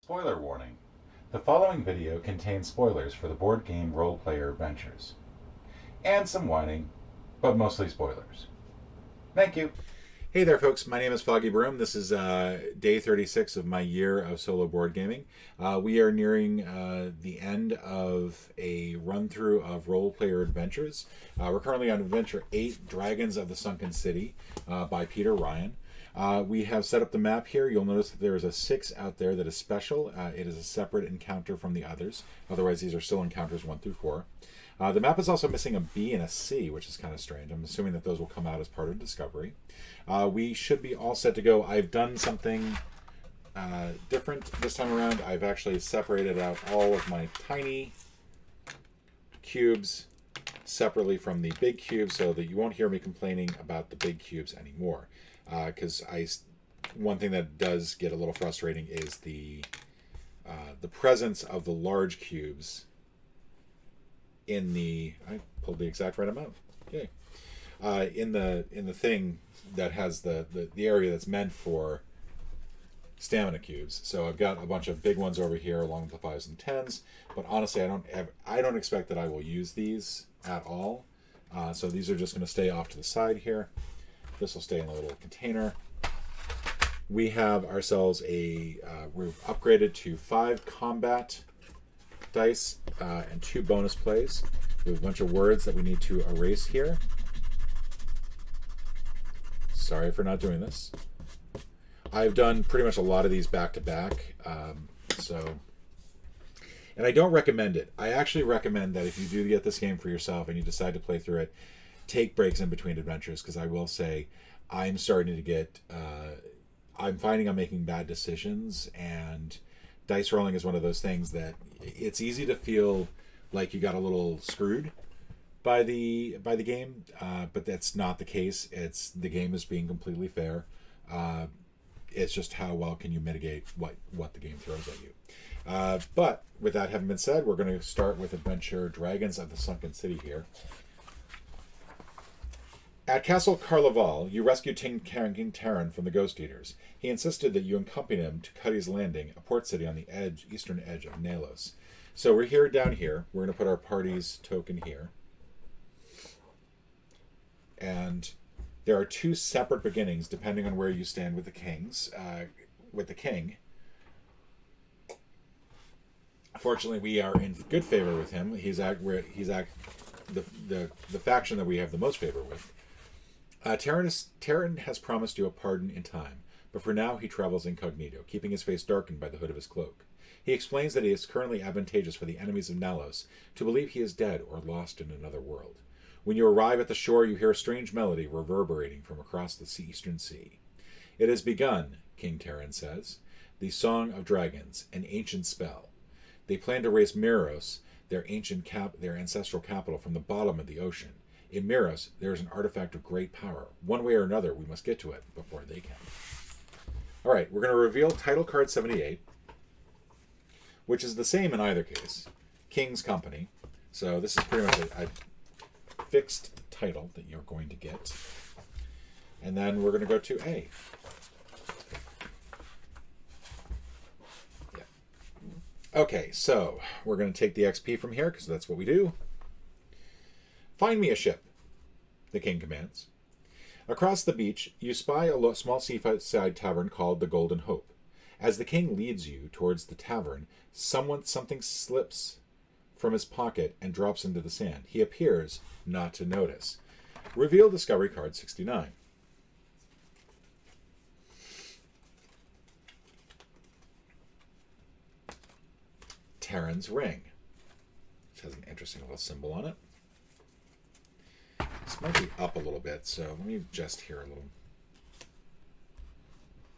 Spoiler warning. The following video contains spoilers for the board game Role Player Adventures. And some whining, but mostly spoilers. Thank you. Hey there, folks. My name is Foggy Broom. This is day 36 of my year of solo board gaming. We are nearing the end of a run-through of Role Player Adventures. We're currently on Adventure 8, Dragons of the Sunken City, by Peter Ryan. We have set up the map here. You'll notice that there is a 6 out there that is special. It is a separate encounter from the others. Otherwise, these are still encounters 1 through 4. The map is also missing a B and a C, which is kind of strange. I'm assuming that those will come out as part of Discovery. We should be all set to go. I've done something different this time around. I've actually separated out all of my tiny cubes separately from the big cubes so that you won't hear me complaining about the big cubes anymore. Because one thing that does get a little frustrating is the presence of the large cubes in the, I pulled the exact right amount. Okay. In the thing that has the area that's meant for stamina cubes. So I've got a bunch of big ones over here along with the 5s and 10s, but honestly I don't expect that I will use these at all. So these are just going to stay off to the side here. This will stay in a little container. We have ourselves we've upgraded to 5 combat dice and 2 bonus plays. We have a bunch of words that we need to erase here. Sorry for not doing this. I've done pretty much a lot of these back to back. And I don't recommend it. I actually recommend that if you do get this game for yourself and you decide to play through it, take breaks in between adventures, because I will say I'm starting to get I'm finding I'm making bad decisions, and dice rolling is one of those things that it's easy to feel like you got a little screwed by the game, but that's not the case. The game is being completely fair. It's just how well can you mitigate what the game throws at you. But with that having been said, we're going to start with Adventure Dragons of the Sunken City here. At Castle Carleval, you rescued King Taran from the Ghost Eaters. He insisted that you accompany him to Cuddy's Landing, a port city on the eastern edge of Nalos. So we're here down here. We're going to put our party's token here. And there are 2 separate beginnings depending on where you stand with the kings. With the king, fortunately, we are in good favor with him. He's the faction that we have the most favor with. Taran has promised you a pardon in time, but for now he travels incognito, keeping his face darkened by the hood of his cloak. He explains that it is currently advantageous for the enemies of Nalos to believe he is dead or lost in another world. When you arrive at the shore, you hear a strange melody reverberating from across the eastern sea. It has begun, King Taran says. The Song of Dragons, an ancient spell. They plan to raise Miros, their ancestral capital, from the bottom of the ocean. In Miros, there is an artifact of great power. One way or another, we must get to it before they can. All right, we're going to reveal title card 78, which is the same in either case. King's Company. So this is pretty much a fixed title that you're going to get. And then we're going to go to A. Yeah. Okay, so we're going to take the XP from here, because that's what we do. Find me a ship, the king commands. Across the beach, you spy a small seaside tavern called the Golden Hope. As the king leads you towards the tavern, something slips from his pocket and drops into the sand. He appears not to notice. Reveal Discovery Card 69. Taran's Ring, which has an interesting little symbol on it. This might be up a little bit, so let me adjust here a little.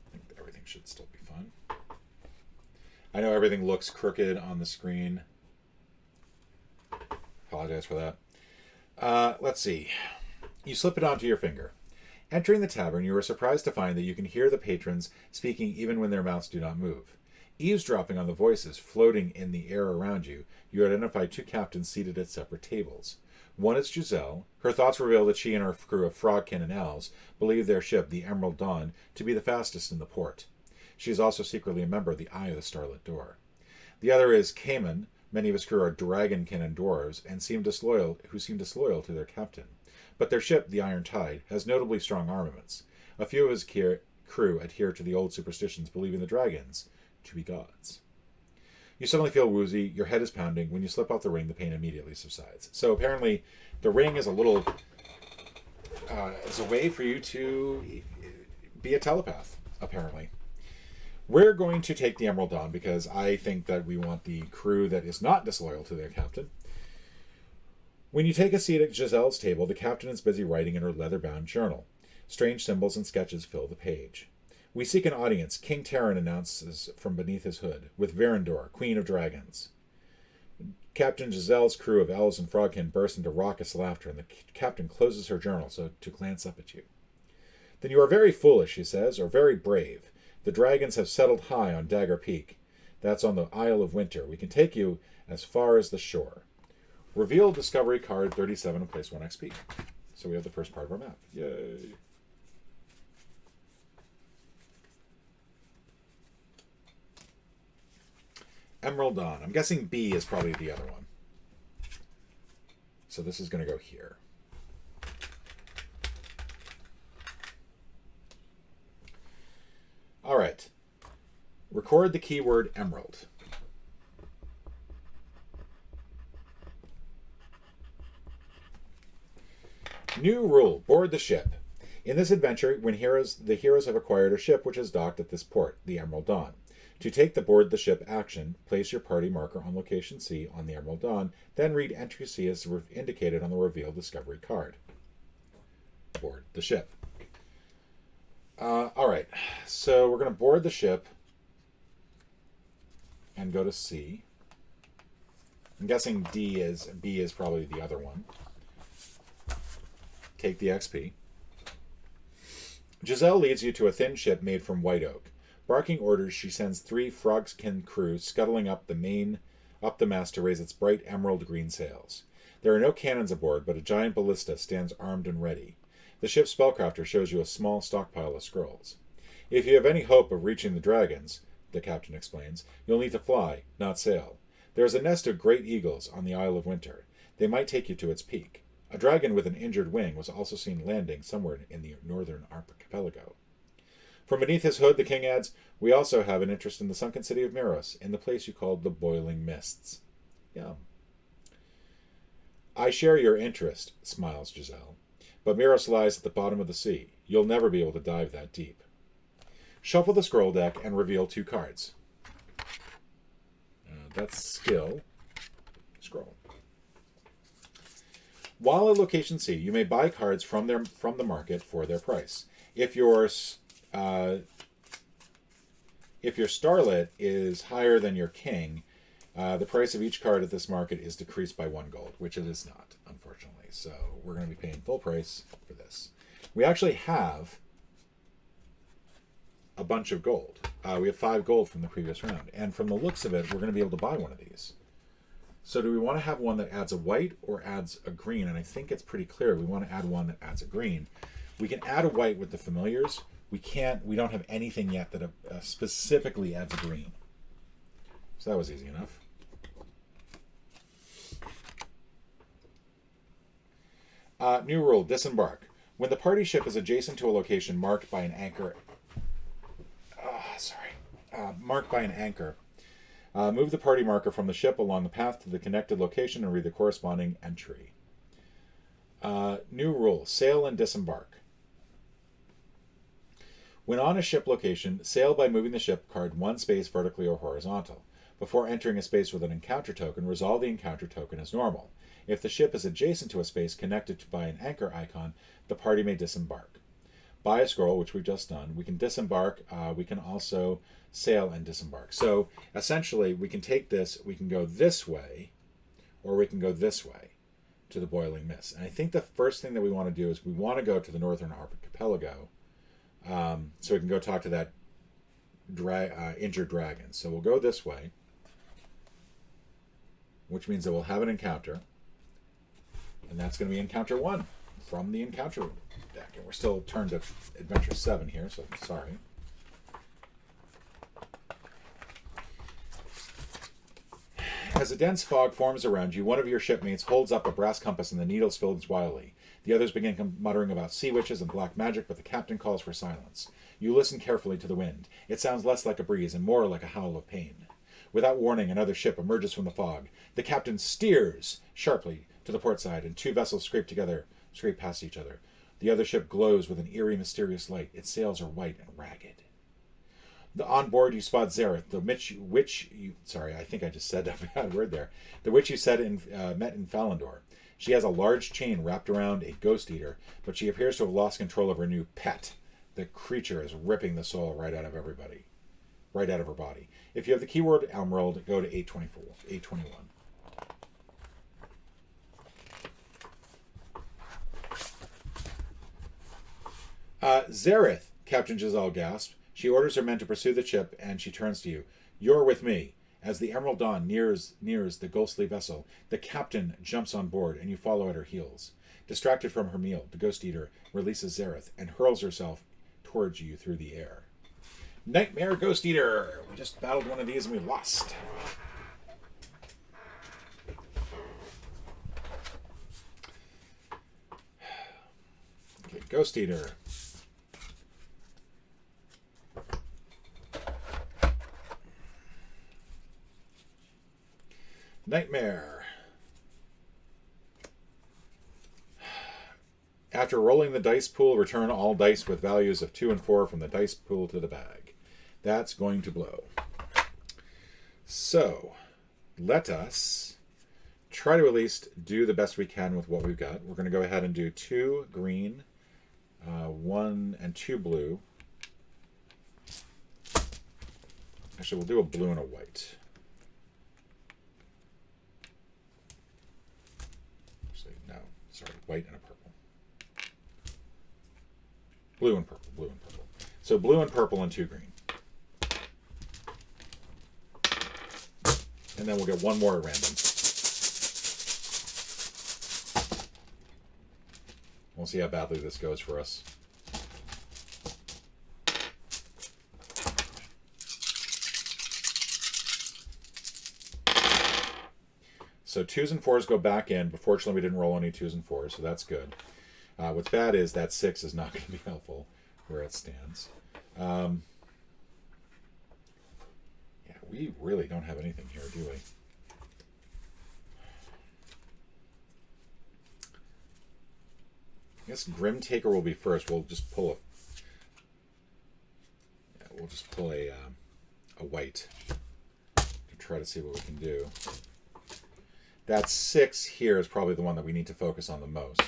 I think everything should still be fine. I know everything looks crooked on the screen. Apologize for that. Let's see. You slip it onto your finger. Entering the tavern, you are surprised to find that you can hear the patrons speaking even when their mouths do not move. Eavesdropping on the voices floating in the air around you, you identify 2 captains seated at separate tables. One is Giselle. Her thoughts reveal that she and her crew of frogkin and owls believe their ship, the Emerald Dawn, to be the fastest in the port. She is also secretly a member of the Eye of the Starlit Door. The other is Cayman. Many of his crew are dragonkin and dwarves, and seem disloyal to their captain. But their ship, the Iron Tide, has notably strong armaments. A few of his crew adhere to the old superstitions, believing the dragons to be gods. You suddenly feel woozy, your head is pounding. When you slip off the ring, the pain immediately subsides. So apparently, the ring is a little... is a way for you to be a telepath, apparently. We're going to take the Emerald Dawn because I think that we want the crew that is not disloyal to their captain. When you take a seat at Giselle's table, the captain is busy writing in her leather-bound journal. Strange symbols and sketches fill the page. We seek an audience, King Terran announces from beneath his hood, with Verandor, Queen of Dragons. Captain Giselle's crew of elves and frogkin burst into raucous laughter, and the captain closes her journal so to glance up at you. Then you are very foolish, she says, or very brave. The dragons have settled high on Dagger Peak. That's on the Isle of Winter. We can take you as far as the shore. Reveal Discovery Card 37 and place 1 XP. So we have the first part of our map. Yay. Emerald Dawn. I'm guessing B is probably the other one. So this is going to go here. All right. Record the keyword emerald. New rule. Board the ship. In this adventure, the heroes have acquired a ship which is docked at this port, the Emerald Dawn. To take the board the ship action, place your party marker on location C on the Emerald Dawn, then read entry C as indicated on the Reveal Discovery card. Board the ship. All right, so we're going to board the ship and go to C. I'm guessing B is probably the other one. Take the XP. Giselle leads you to a thin ship made from white oak. Barking orders, she sends 3 frogskin crew scuttling up the mast to raise its bright emerald green sails. There are no cannons aboard, but a giant ballista stands armed and ready. The ship's spellcrafter shows you a small stockpile of scrolls. If you have any hope of reaching the dragons, the captain explains, you'll need to fly, not sail. There is a nest of great eagles on the Isle of Winter. They might take you to its peak. A dragon with an injured wing was also seen landing somewhere in the northern archipelago. From beneath his hood, the king adds, we also have an interest in the sunken city of Miros, in the place you called the Boiling Mists. Yeah. I share your interest, smiles Giselle. But Miros lies at the bottom of the sea. You'll never be able to dive that deep. Shuffle the scroll deck and reveal 2 cards. That's skill. Scroll. While at location C, you may buy cards from the market for their price. If your starlet is higher than your king, the price of each card at this market is decreased by 1 gold, which it is not, unfortunately. So we're going to be paying full price for this. We actually have a bunch of gold. We have 5 gold from the previous round. And from the looks of it, we're going to be able to buy one of these. So do we want to have one that adds a white or adds a green? And I think it's pretty clear we want to add one that adds a green. We can add a white with the familiars. We don't have anything yet that specifically adds a green. So that was easy enough. New rule, disembark. When the party ship is adjacent to a location marked by an anchor, move the party marker from the ship along the path to the connected location and read the corresponding entry. New rule, sail and disembark. When on a ship location, sail by moving the ship card 1 space vertically or horizontal. Before entering a space with an encounter token, resolve the encounter token as normal. If the ship is adjacent to a space connected by an anchor icon, the party may disembark. Buy a scroll, which we've just done. We can disembark. We can also sail and disembark. So essentially, we can take this, we can go this way, or we can go this way to the Boiling Mist. And I think the first thing that we want to do is we want to go to the northern archipelago, so we can go talk to that injured dragon. So we'll go this way, which means that we'll have an encounter. And that's going to be encounter 1 from the encounter deck. And we're still turned to adventure 7 here, so sorry. As a dense fog forms around you, one of your shipmates holds up a brass compass and the needle spins wildly. The others begin muttering about sea witches and black magic, but the captain calls for silence. You listen carefully to the wind. It sounds less like a breeze and more like a howl of pain. Without warning, another ship emerges from the fog. The captain steers sharply to the port side, and two vessels scrape past each other. The other ship glows with an eerie, mysterious light. Its sails are white and ragged. On board, you spot Zareth, the witch you... Sorry, I think I just said a bad word there. The witch you met in Falandor. She has a large chain wrapped around a ghost eater, but she appears to have lost control of her new pet. The creature is ripping the soul right out of her body. If you have the keyword Emerald, go to 821. Zareth, Captain Giselle gasped. She orders her men to pursue the ship, and she turns to you. You're with me. As the Emerald Dawn nears the ghostly vessel, the captain jumps on board, and you follow at her heels. Distracted from her meal, the Ghost Eater releases Zareth and hurls herself towards you through the air. Nightmare Ghost Eater! We just battled one of these and we lost. Okay, Ghost Eater. Nightmare. After rolling the dice pool, return all dice with values of 2 and 4 from the dice pool to the bag. That's going to blow. So, let us try to at least do the best we can with what we've got. We're going to go ahead and do 2 green, 1 and 2 blue. Actually, we'll do a blue and a white. Sorry, white and a purple. Blue and purple. So blue and purple and 2 green. And then we'll get one more at random. We'll see how badly this goes for us. So 2s and 4s go back in, but fortunately we didn't roll any 2s and 4s, so that's good. What's bad is that 6 is not going to be helpful where it stands. Yeah, we really don't have anything here, do we? I guess Grim Taker will be first. We'll just pull a white to try to see what we can do. That 6 here is probably the one that we need to focus on the most.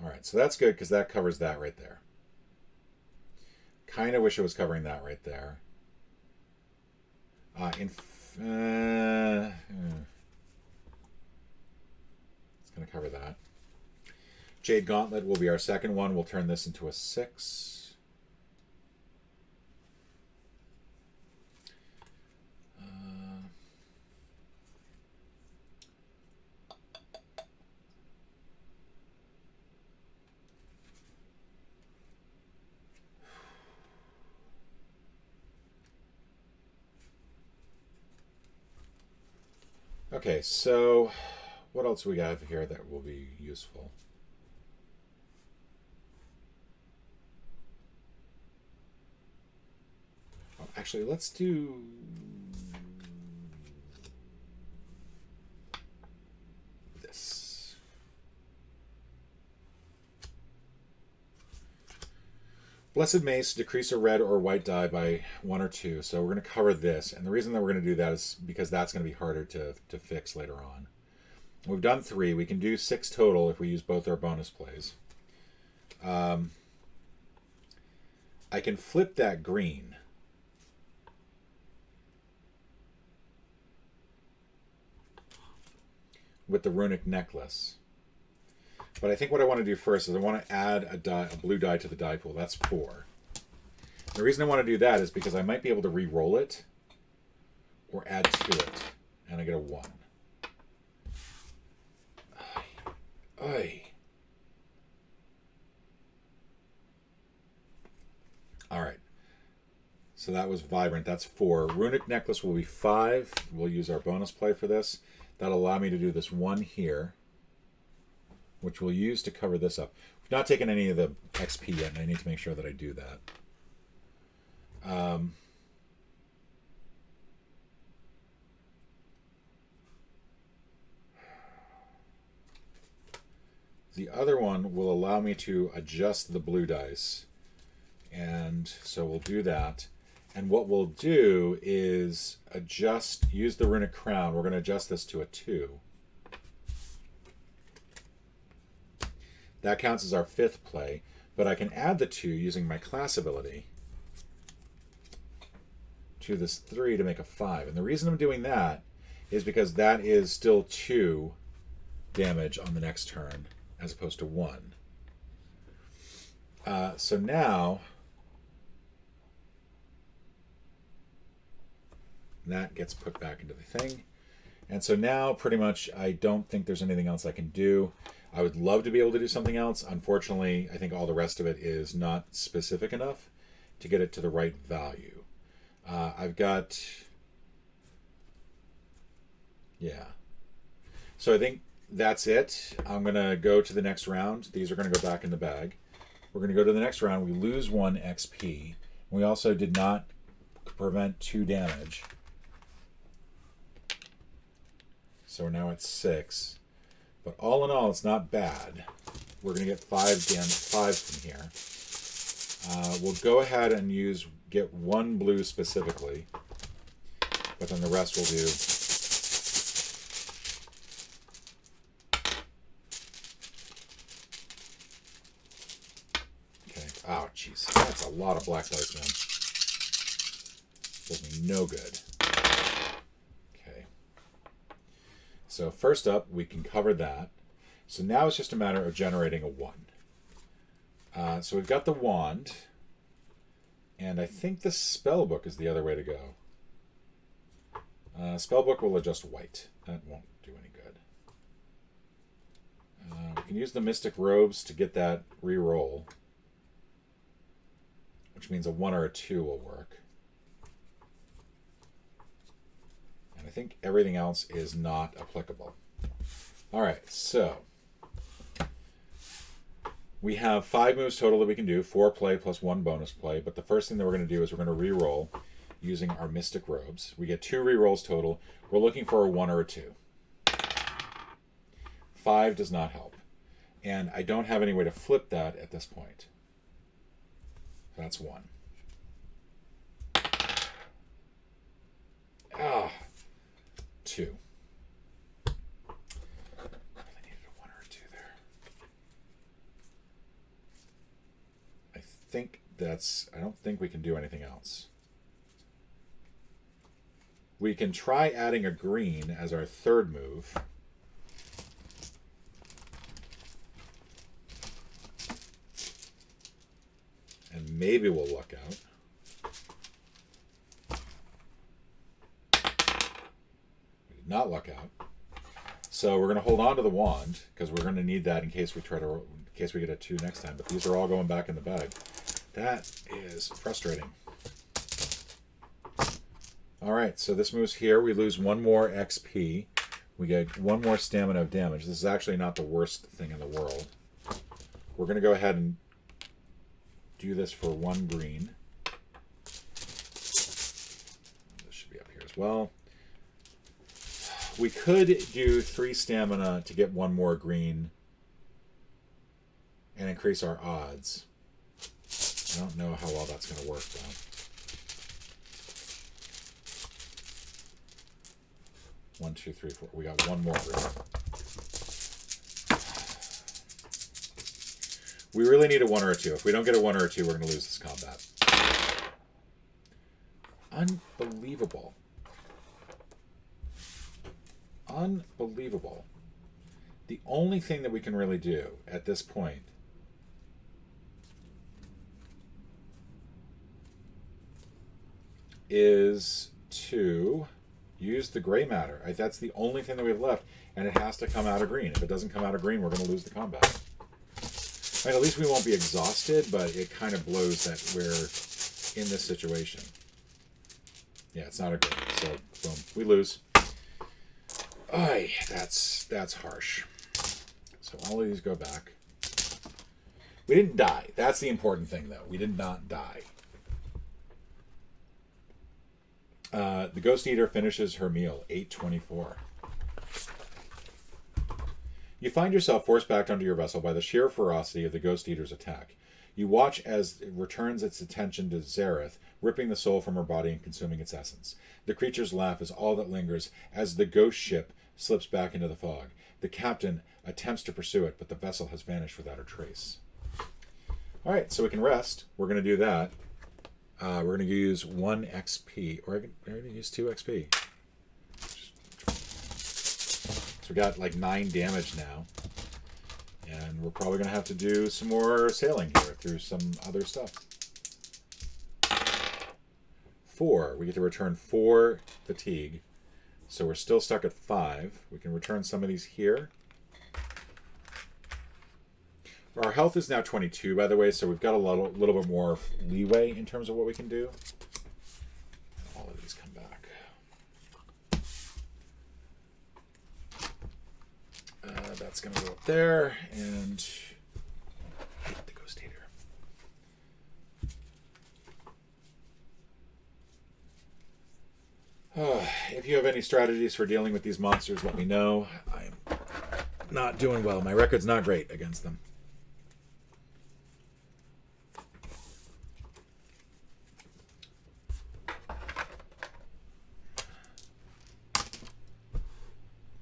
Alright, so that's good because that covers that right there. Kind of wish it was covering that right there. It's going to cover that. Jade Gauntlet will be our second one. We'll turn this into a 6. Okay, so what else we have here that will be useful? Oh, actually, let's do this. Blessed Mace, decrease a red or white die by 1 or 2. So we're going to cover this. And the reason that we're going to do that is because that's going to be harder to fix later on. We've done 3. We can do 6 total if we use both our bonus plays. I can flip that green. With the runic necklace. But I think what I want to do first is I want to add a blue die to the die pool. That's 4. The reason I want to do that is because I might be able to re-roll it or add to it. And I get a 1. Ay. Alright. So that was Vibrant. That's 4. Runic Necklace will be 5. We'll use our bonus play for this. That'll allow me to do this 1 here, which we'll use to cover this up. We've not taken any of the XP yet, and I need to make sure that I do that. The other one will allow me to adjust the blue dice. And so we'll do that. And what we'll do is use the Runic Crown. We're going to adjust this to a 2. That counts as our 5th play, but I can add the 2 using my class ability to this 3 to make a 5. And the reason I'm doing that is because that is still 2 damage on the next turn, as opposed to 1. So now that gets put back into the thing. And so now pretty much I don't think there's anything else I can do. I would love to be able to do something else. Unfortunately, I think all the rest of it is not specific enough to get it to the right value. I've got... Yeah. So I think that's it. I'm going to go to the next round. These are going to go back in the bag. We're going to go to the next round. We lose 1 XP. We also did not prevent 2 damage. So we're now at 6. But all in all, it's not bad. We're going to get 5 from here. We'll go ahead and get 1 blue specifically. But then the rest we'll do. Okay. Oh, jeez. That's a lot of black dice, man. Does me no good. So first up, we can cover that. So now it's just a matter of generating a 1. So we've got the wand. And I think the spellbook is the other way to go. Spellbook will adjust white. That won't do any good. We can use the Mystic Robes to get that re-roll. Which means a 1 or a 2 will work. I think everything else is not applicable. All right, so we have 5 moves total that we can do, 4 play plus 1 bonus play. But the first thing that we're going to do is we're going to re-roll using our Mystic Robes. We get 2 re-rolls total. We're looking for a 1 or a 2. 5 does not help. And I don't have any way to flip that at this point. That's 1. Ah. 2. I really needed a 1 or a 2 there. I don't think we can do anything else. We can try adding a green as our 3rd move. And maybe we'll luck out. Not luck out. So we're going to hold on to the wand because we're going to need that in case we get a 2 next time. But these are all going back in the bag. That is frustrating. All right, so this moves here. We lose 1 more XP. We get 1 more stamina of damage. This is actually not the worst thing in the world. We're going to go ahead and do this for 1 green. This should be up here as well. We could do 3 stamina to get 1 more green and increase our odds. I don't know how well that's going to work, though. 1, 2, 3, 4. We got 1 more green. We really need a 1 or a 2. If we don't get a 1 or a 2, we're going to lose this combat. Unbelievable. Unbelievable. The only thing that we can really do at this point is to use the gray matter. That's the only thing that we have left, and it has to come out of green. If it doesn't come out of green, we're going to lose the combat. I mean, at least we won't be exhausted, but it kind of blows that we're in this situation. Yeah, it's not a great. So, boom, we lose. Ay, that's harsh. So all of these go back. We didn't die. That's the important thing, though. We did not die. The Ghost Eater finishes her meal, 8:24. You find yourself forced back onto your vessel by the sheer ferocity of the Ghost Eater's attack. You watch as it returns its attention to Zareth, ripping the soul from her body and consuming its essence. The creature's laugh is all that lingers as the ghost ship slips back into the fog. The captain attempts to pursue it, but the vessel has vanished without a trace. All right, so we can rest. We're going to do that. We're going to use 1 XP, or I'm going to use 2 XP. So we got like 9 damage now. And we're probably going to have to do some more sailing here through some other stuff. 4. We get to return 4 fatigue. So we're still stuck at 5. We can return some of these here. Our health is now 22, by the way, so we've got a little bit more leeway in terms of what we can do. And all of these come back. That's going to go up there, and the Ghost Eater. If you have any strategies for dealing with these monsters, let me know. I'm not doing well. My record's not great against them.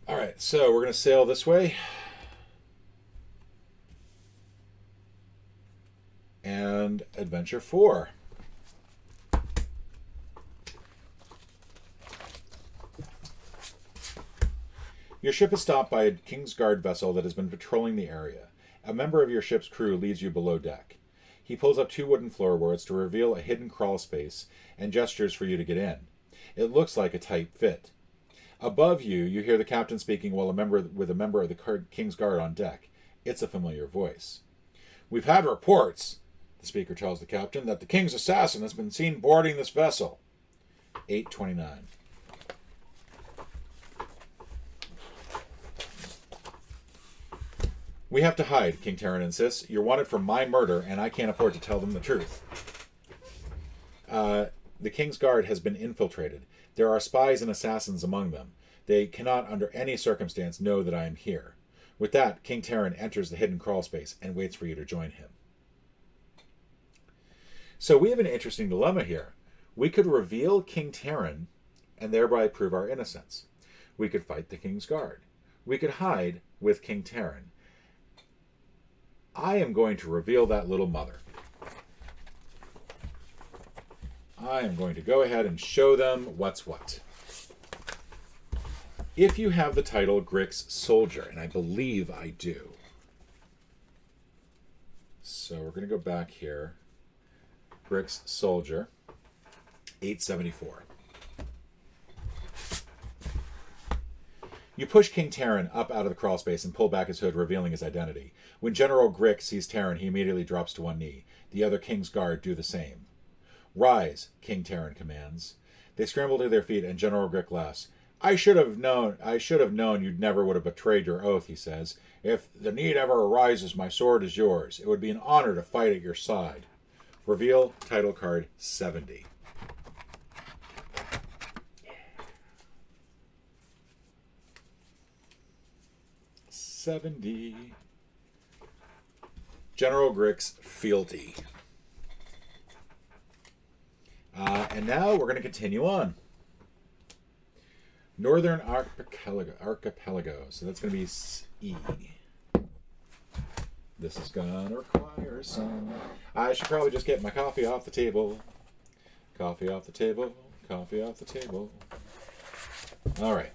Alright, so we're going to sail this way. And Adventure 4. Your ship is stopped by a Kingsguard vessel that has been patrolling the area. A member of your ship's crew leads you below deck. He pulls up 2 wooden floorboards to reveal a hidden crawl space and gestures for you to get in. It looks like a tight fit. Above you, you hear the captain speaking while a member of the King's Guard on deck. It's a familiar voice. "We've had reports," the speaker tells the captain, "that the King's assassin has been seen boarding this vessel." 8:29. "We have to hide," King Terran insists. "You're wanted for my murder, and I can't afford to tell them the truth." The King's Guard has been infiltrated. There are spies and assassins among them. They cannot under any circumstance know that I am here. With that, King Terran enters the hidden crawl space and waits for you to join him. So we have an interesting dilemma here. We could reveal King Terran and thereby prove our innocence. We could fight the King's Guard. We could hide with King Terran. I am going to reveal that little mother. I am going to go ahead and show them what's what. If you have the title Grick's Soldier, and I believe I do. So we're going to go back here. Grick's Soldier, 874. You push King Terran up out of the crawl space and pull back his hood, revealing his identity. When General Grick sees Terran, he immediately drops to one knee. The other King's Guard do the same. "Rise," King Terran commands. They scramble to their feet, and General Grick laughs. I should have known you'd never would have betrayed your oath," he says. "If the need ever arises, my sword is yours. It would be an honor to fight at your side." Reveal title card 70. Yeah. 70. General Grick's Fealty. And now we're going to continue on. Northern Archipelago. So that's going to be E. This is going to require some... I should probably just get my coffee off the table. Coffee off the table. Coffee off the table. All right.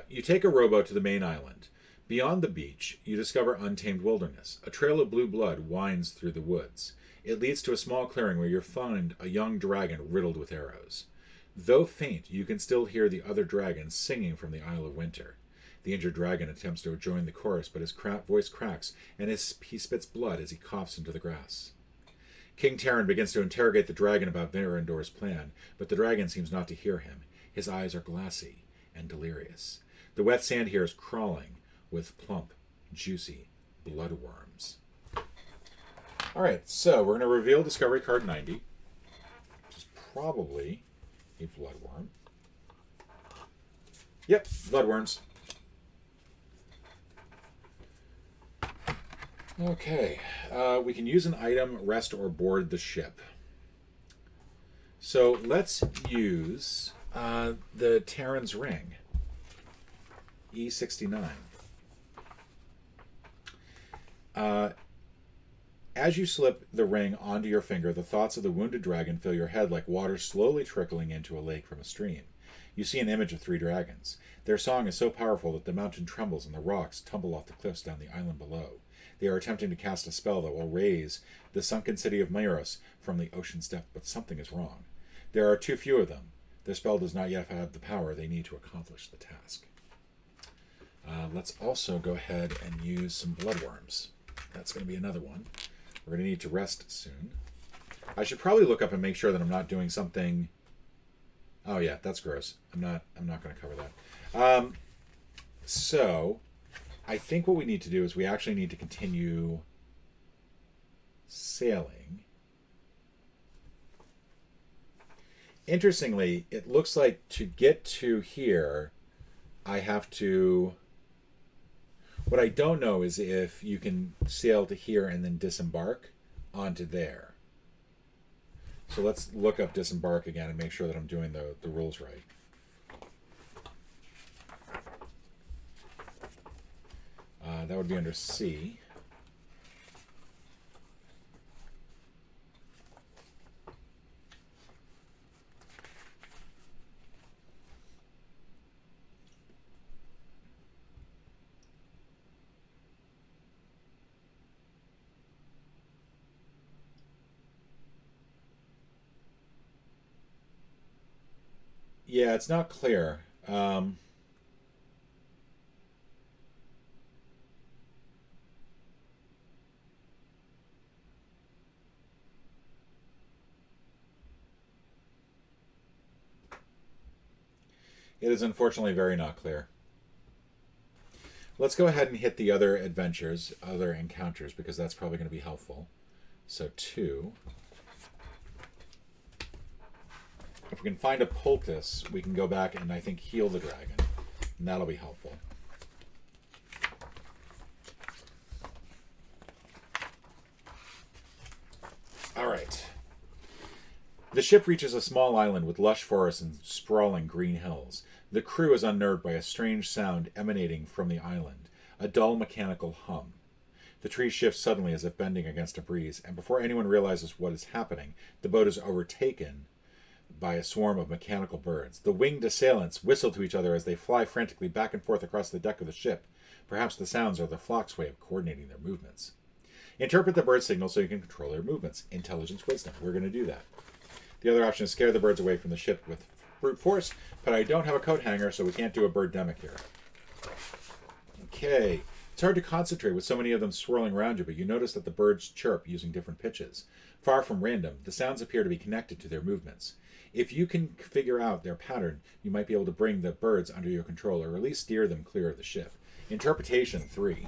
You take a rowboat to the main island. Beyond the beach, you discover untamed wilderness. A trail of blue blood winds through the woods. It leads to a small clearing where you find a young dragon riddled with arrows. Though faint, you can still hear the other dragons singing from the Isle of Winter. The injured dragon attempts to join the chorus, but his voice cracks, and he spits blood as he coughs into the grass. King Terran begins to interrogate the dragon about Virendor's plan, but the dragon seems not to hear him. His eyes are glassy and delirious. The wet sand here is crawling with plump, juicy bloodworms. Alright, so we're going to reveal Discovery Card 90, which is probably a bloodworm. Yep, bloodworms. Okay, we can use an item, rest, or board the ship. So let's use the Terran's Ring, E69. As you slip the ring onto your finger, the thoughts of the wounded dragon fill your head like water slowly trickling into a lake from a stream. You see an image of 3 dragons. Their song is so powerful that the mountain trembles and the rocks tumble off the cliffs down the island below. They are attempting to cast a spell that will raise the sunken city of Myros from the ocean's depth, but something is wrong. There are too few of them. Their spell does not yet have the power they need to accomplish the task. Let's also go ahead and use some bloodworms. That's going to be another one. We're going to need to rest soon. I should probably look up and make sure that I'm not doing something... Oh yeah, that's gross. I'm not going to cover that. So, I think what we need to do is we actually need to continue sailing. Interestingly, it looks like to get to here, I have to... What I don't know is if you can sail to here and then disembark onto there. So let's look up disembark again and make sure that I'm doing the rules right. That would be under C. Yeah, it's not clear. It is unfortunately very not clear. Let's go ahead and hit the other adventures, other encounters, because that's probably going to be helpful. So 2. If we can find a poultice, we can go back and I think heal the dragon. And that'll be helpful. Alright. The ship reaches a small island with lush forests and sprawling green hills. The crew is unnerved by a strange sound emanating from the island, a dull mechanical hum. The tree shifts suddenly as if bending against a breeze, and before anyone realizes what is happening, the boat is overtaken by a swarm of mechanical birds. The winged assailants whistle to each other as they fly frantically back and forth across the deck of the ship. Perhaps the sounds are the flock's way of coordinating their movements. Interpret the bird signal so you can control their movements. Intelligence wisdom. We're going to do that. The other option is scare the birds away from the ship with brute force, but I don't have a coat hanger, so we can't do a birdemic here. Okay. It's hard to concentrate with so many of them swirling around you, but you notice that the birds chirp using different pitches. Far from random, the sounds appear to be connected to their movements. If you can figure out their pattern, you might be able to bring the birds under your control, or at least steer them clear of the ship. Interpretation 3.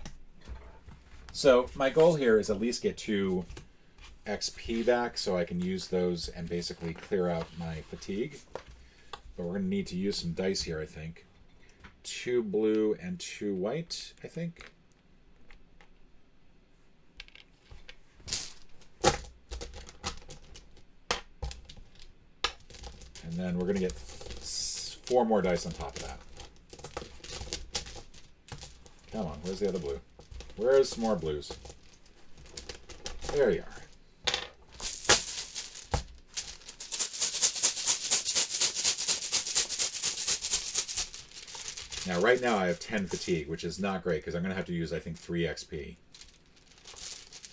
So my goal here is at least get 2 XP back so I can use those and basically clear out my fatigue. But we're going to need to use some dice here, I think. 2 blue and 2 white, I think. And then we're going to get 4 more dice on top of that. Come on, where's the other blue? Where's some more blues? There you are. Now, right now I have 10 fatigue, which is not great because I'm going to have to use, I think, 3 XP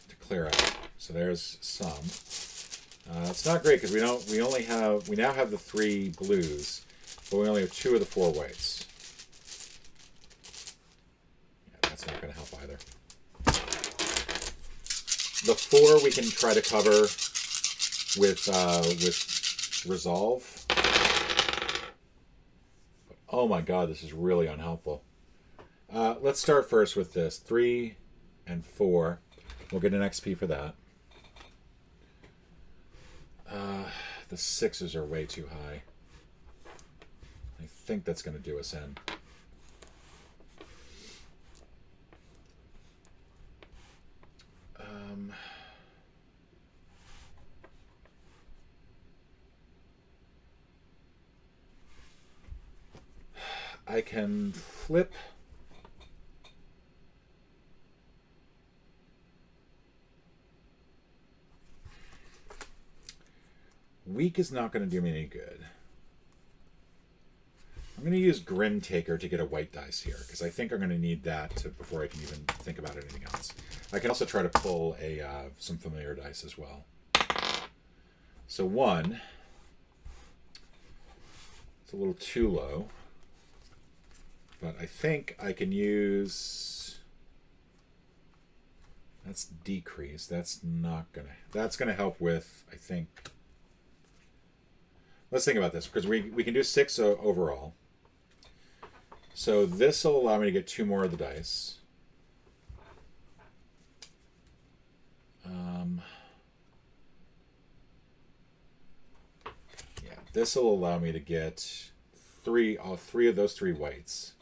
to clear out. So there's some. It's not great because we now have the 3 blues, but we only have 2 of the 4 whites. Yeah, that's not going to help either. The 4 we can try to cover with resolve. Oh my god, this is really unhelpful. Let's start first with this 3 and 4. We'll get an XP for that. The 6s are way too high. I think that's going to do us in. I can flip. Weak is not going to do me any good. I'm going to use Grim Taker to get a white dice here, because I think I'm going to need that before I can even think about anything else. I can also try to pull some familiar dice as well. So 1. It's a little too low. But I think I can use... That's decrease. That's not going to... That's going to help with, I think... Let's think about this, because we can do 6 overall. So this will allow me to get 2 more of the dice. Yeah, this will allow me to get all 3 of those 3 whites.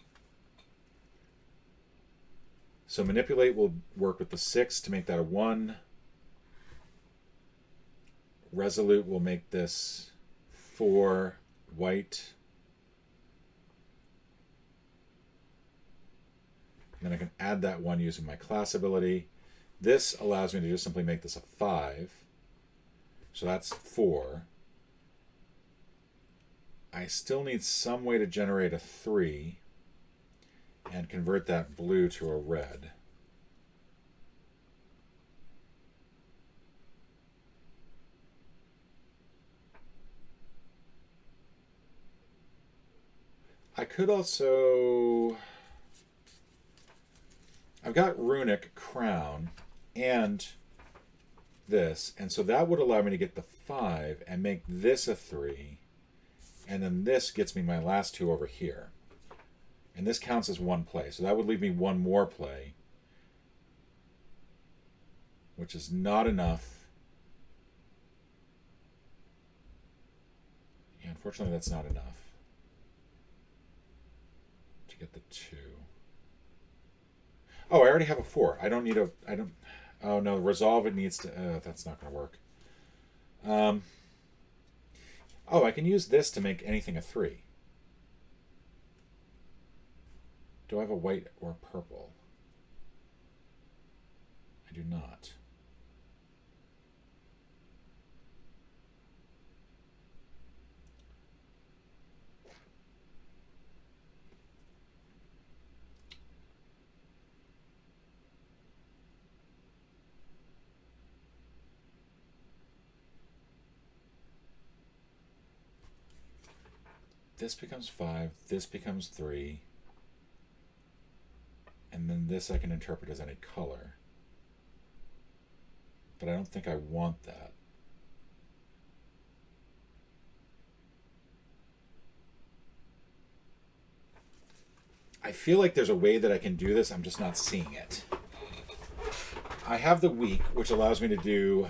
So manipulate will work with the 6 to make that a 1. Resolute will make this 4 white. And then I can add that 1 using my class ability. This allows me to just simply make this a 5. So that's 4. I still need some way to generate a 3 and convert that blue to a red. I could also... I've got Runic Crown and this, and so that would allow me to get the 5 and make this a 3, and then this gets me my last 2 over here. And this counts as 1 play, so that would leave me 1 more play, which is not enough. Yeah, unfortunately that's not enough to get the 2. Oh, I already have a 4. I don't need a... Oh, no, resolve it needs to... that's not going to work. Oh, I can use this to make anything a 3. Do I have a white or purple? I do not. This becomes 5, this becomes 3. And then this I can interpret as any color. But I don't think I want that. I feel like there's a way that I can do this, I'm just not seeing it. I have the weak, which allows me to do...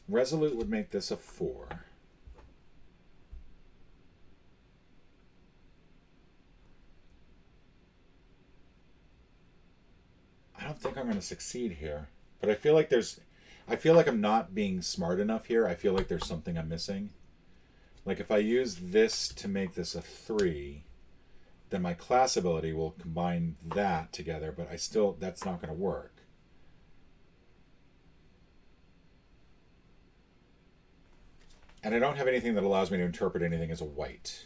Resolute would make this a 4. I don't think I'm going to succeed here, but I feel like I'm not being smart enough here. I feel like there's something I'm missing. Like if I use this to make this a 3, then my class ability will combine that together, but that's not going to work. And I don't have anything that allows me to interpret anything as a white.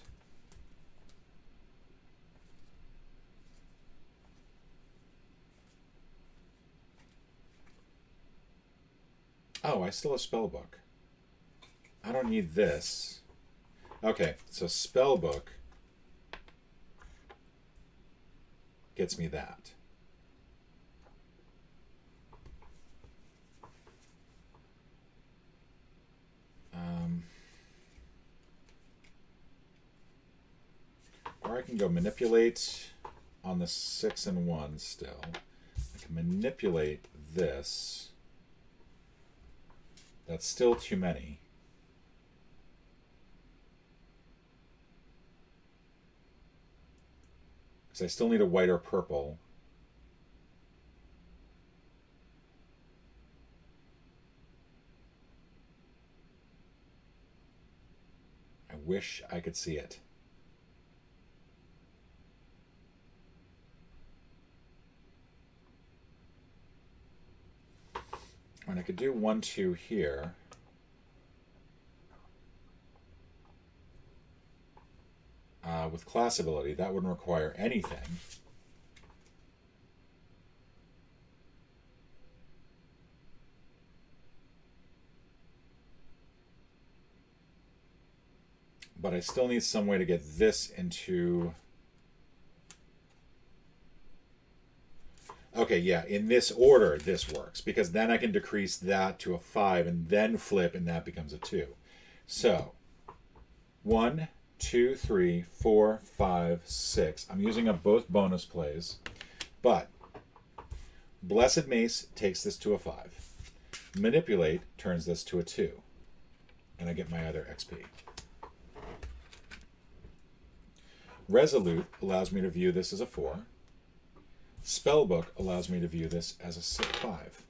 Oh, I still have Spellbook. I don't need this. Okay, so Spellbook gets me that. Or I can go manipulate on the 6 and 1 still. I can manipulate this. That's still too many. Because I still need a white or purple. I wish I could see it. And I could do 1, 2 here. With class ability, that wouldn't require anything. But I still need some way to get this into... Okay, yeah, in this order, this works. Because then I can decrease that to a 5 and then flip, and that becomes a 2. So, 1, 2, 3, 4, 5, 6. I'm using up both bonus plays. But, Blessed Mace takes this to a 5. Manipulate turns this to a 2. And I get my other XP. Resolute allows me to view this as a 4. Spellbook allows me to view this as a 5.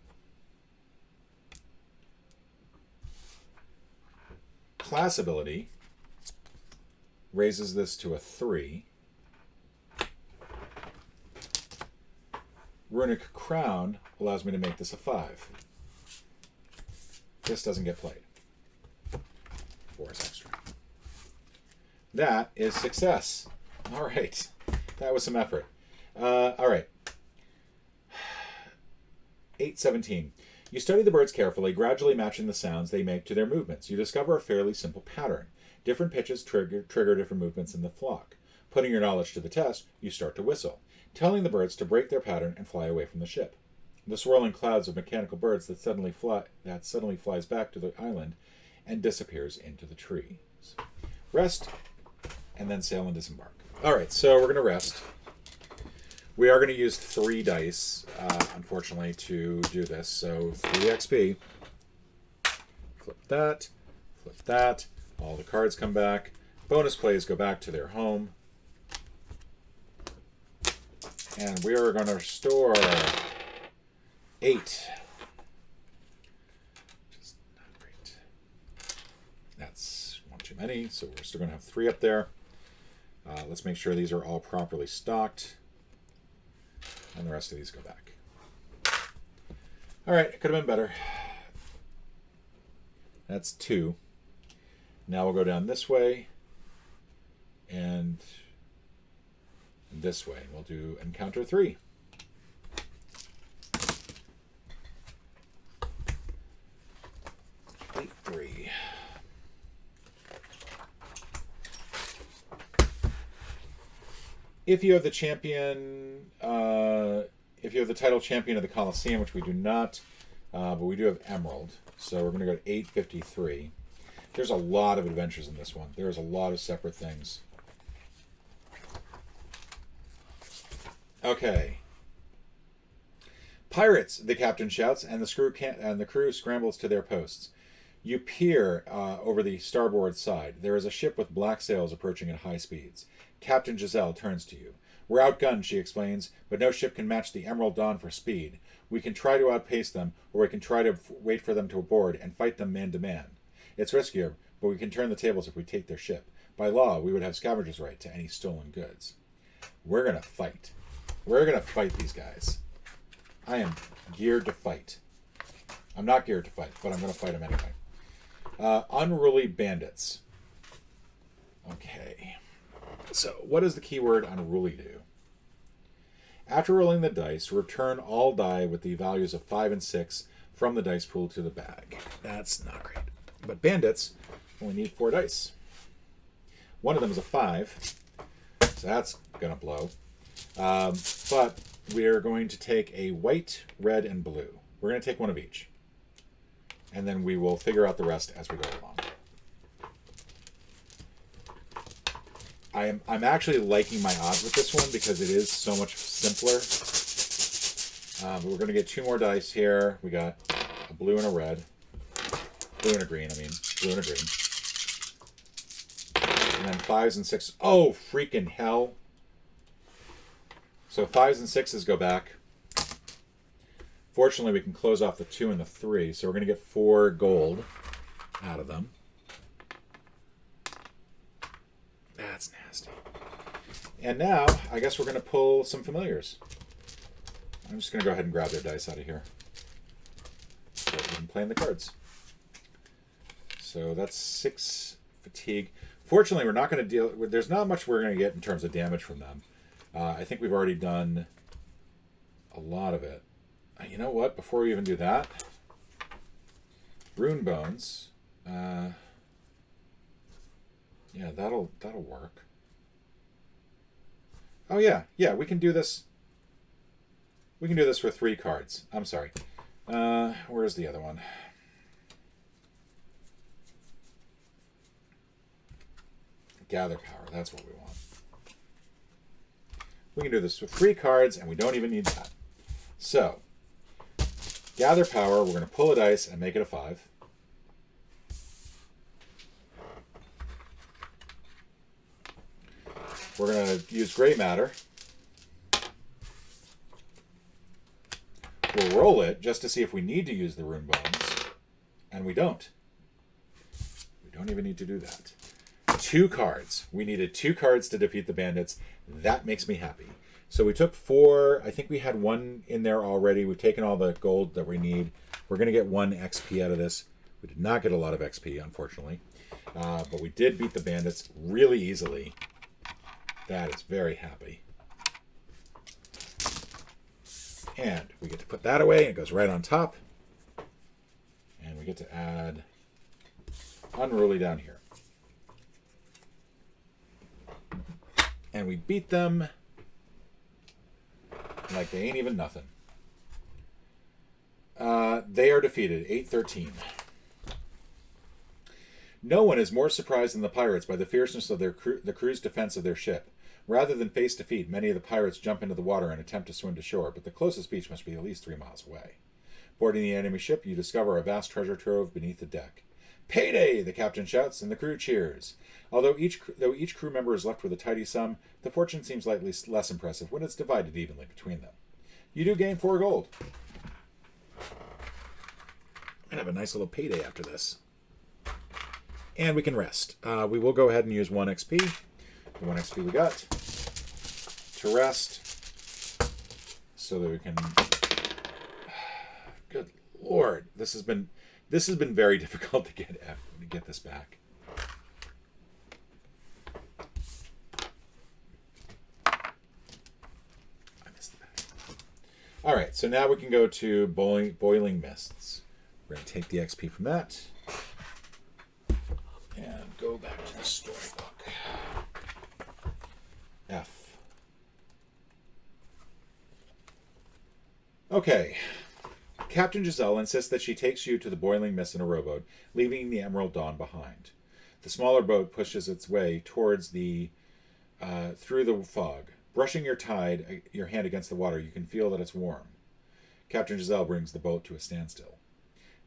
Class ability raises this to a 3. Runic Crown allows me to make this a 5. This doesn't get played. 4 is extra. That is success. All right. That was some effort. All right. 8:17. You study the birds carefully, gradually matching the sounds they make to their movements. You discover a fairly simple pattern. Different pitches trigger different movements in the flock. Putting your knowledge to the test, you start to whistle, telling the birds to break their pattern and fly away from the ship. The swirling clouds of mechanical birds that suddenly flies back to the island and disappears into the trees. Rest, and then sail and disembark. All right, so we're going to rest. We are going to use 3 dice, unfortunately, to do this. So 3 XP. Flip that. Flip that. All the cards come back. Bonus plays go back to their home. And we are going to restore 8. Which is not great. That's one too many, so we're still going to have 3 up there. Let's make sure these are all properly stocked. And the rest of these go back. All right, it could have been better. That's 2. Now we'll go down this way and this way. We'll do encounter 3. Eight, 3. If you have the champion, if you have the title champion of the Coliseum, which we do not, but we do have Emerald, so we're going to go to 853. There's a lot of adventures in this one. There's a lot of separate things. Okay. Pirates, the captain shouts, and the crew scrambles to their posts. You peer over the starboard side. There is a ship with black sails approaching at high speeds. Captain Giselle turns to you. We're outgunned, she explains, but no ship can match the Emerald Dawn for speed. We can try to outpace them, or we can try to wait for them to board and fight them man to man. It's riskier, but we can turn the tables if we take their ship. By law, we would have scavenger's right to any stolen goods. We're going to fight. We're going to fight these guys. I am geared to fight. I'm not geared to fight, but I'm going to fight them anyway. Unruly bandits. Okay. So, what does the keyword unruly do? After rolling the dice, return all die with the values of 5 and 6 from the dice pool to the bag. That's not great. But bandits Only need 4 dice. One of them is a 5, so that's going to blow. But we're going to take a white, red, and blue. We're going to take one of each. And then we will figure out the rest as we go along. I'm actually liking my odds with this one because it is so much simpler. But we're going to get 2 more dice here. We got a blue and a red. Blue and a green, I mean. Blue and a green. And then 5s and 6s. Oh, freaking hell. So 5s and 6s go back. Fortunately, we can close off the 2 and the 3. So we're going to get 4 gold out of them. That's nasty. And now, I guess we're going to pull some familiars. I'm just going to go ahead and grab their dice out of here. So we can play in the cards. So that's 6 fatigue. Fortunately, we're not going to deal... There's not much we're going to get in terms of damage from them. I think we've already done a lot of it. You know what? Before we even do that... Rune Bones. Yeah, that'll work. Oh, yeah. Yeah, we can do this... We can do this for 3 cards. I'm sorry. Where's the other one? Gather power. That's what we want. We can do this with 3 cards, and we don't even need that. So, gather power. We're going to pull a dice and make it a 5. We're going to use gray matter. We'll roll it just to see if we need to use the rune bones, and we don't. We don't even need to do that. 2 cards. We needed 2 cards to defeat the bandits. That makes me happy. So we took 4. I think we had 1 in there already. We've taken all the gold that we need. We're going to get 1 XP out of this. We did not get a lot of XP, unfortunately. But we did beat the bandits really easily. That is very happy. And we get to put that away. It goes right on top. And we get to add Unruly down here. And we beat them like they ain't even nothing. They are defeated, 8-13. No one is more surprised than the pirates by the fierceness of the crew's defense of their ship. Rather than face defeat, many of the pirates jump into the water and attempt to swim to shore, but the closest beach must be at least 3 miles away. Boarding the enemy ship, you discover a vast treasure trove beneath the deck. Payday! The captain shouts, and the crew cheers. Though each crew member is left with a tidy sum, the fortune seems slightly less impressive when it's divided evenly between them. You do gain 4 gold. I'm going to have a nice little payday after this. And we can rest. We will go ahead and use 1 XP. The 1 XP we got to rest so that we can... Good Lord. This has been very difficult to get this back. I missed the back. All right, so now we can go to Boiling Mists. We're going to take the XP from that and go back to the storybook. F. Okay. Captain Giselle insists that she takes you to the Boiling Mist in a rowboat, leaving the Emerald Dawn behind. The smaller boat pushes its way towards through the fog. Brushing your hand against the water, you can feel that it's warm. Captain Giselle brings the boat to a standstill.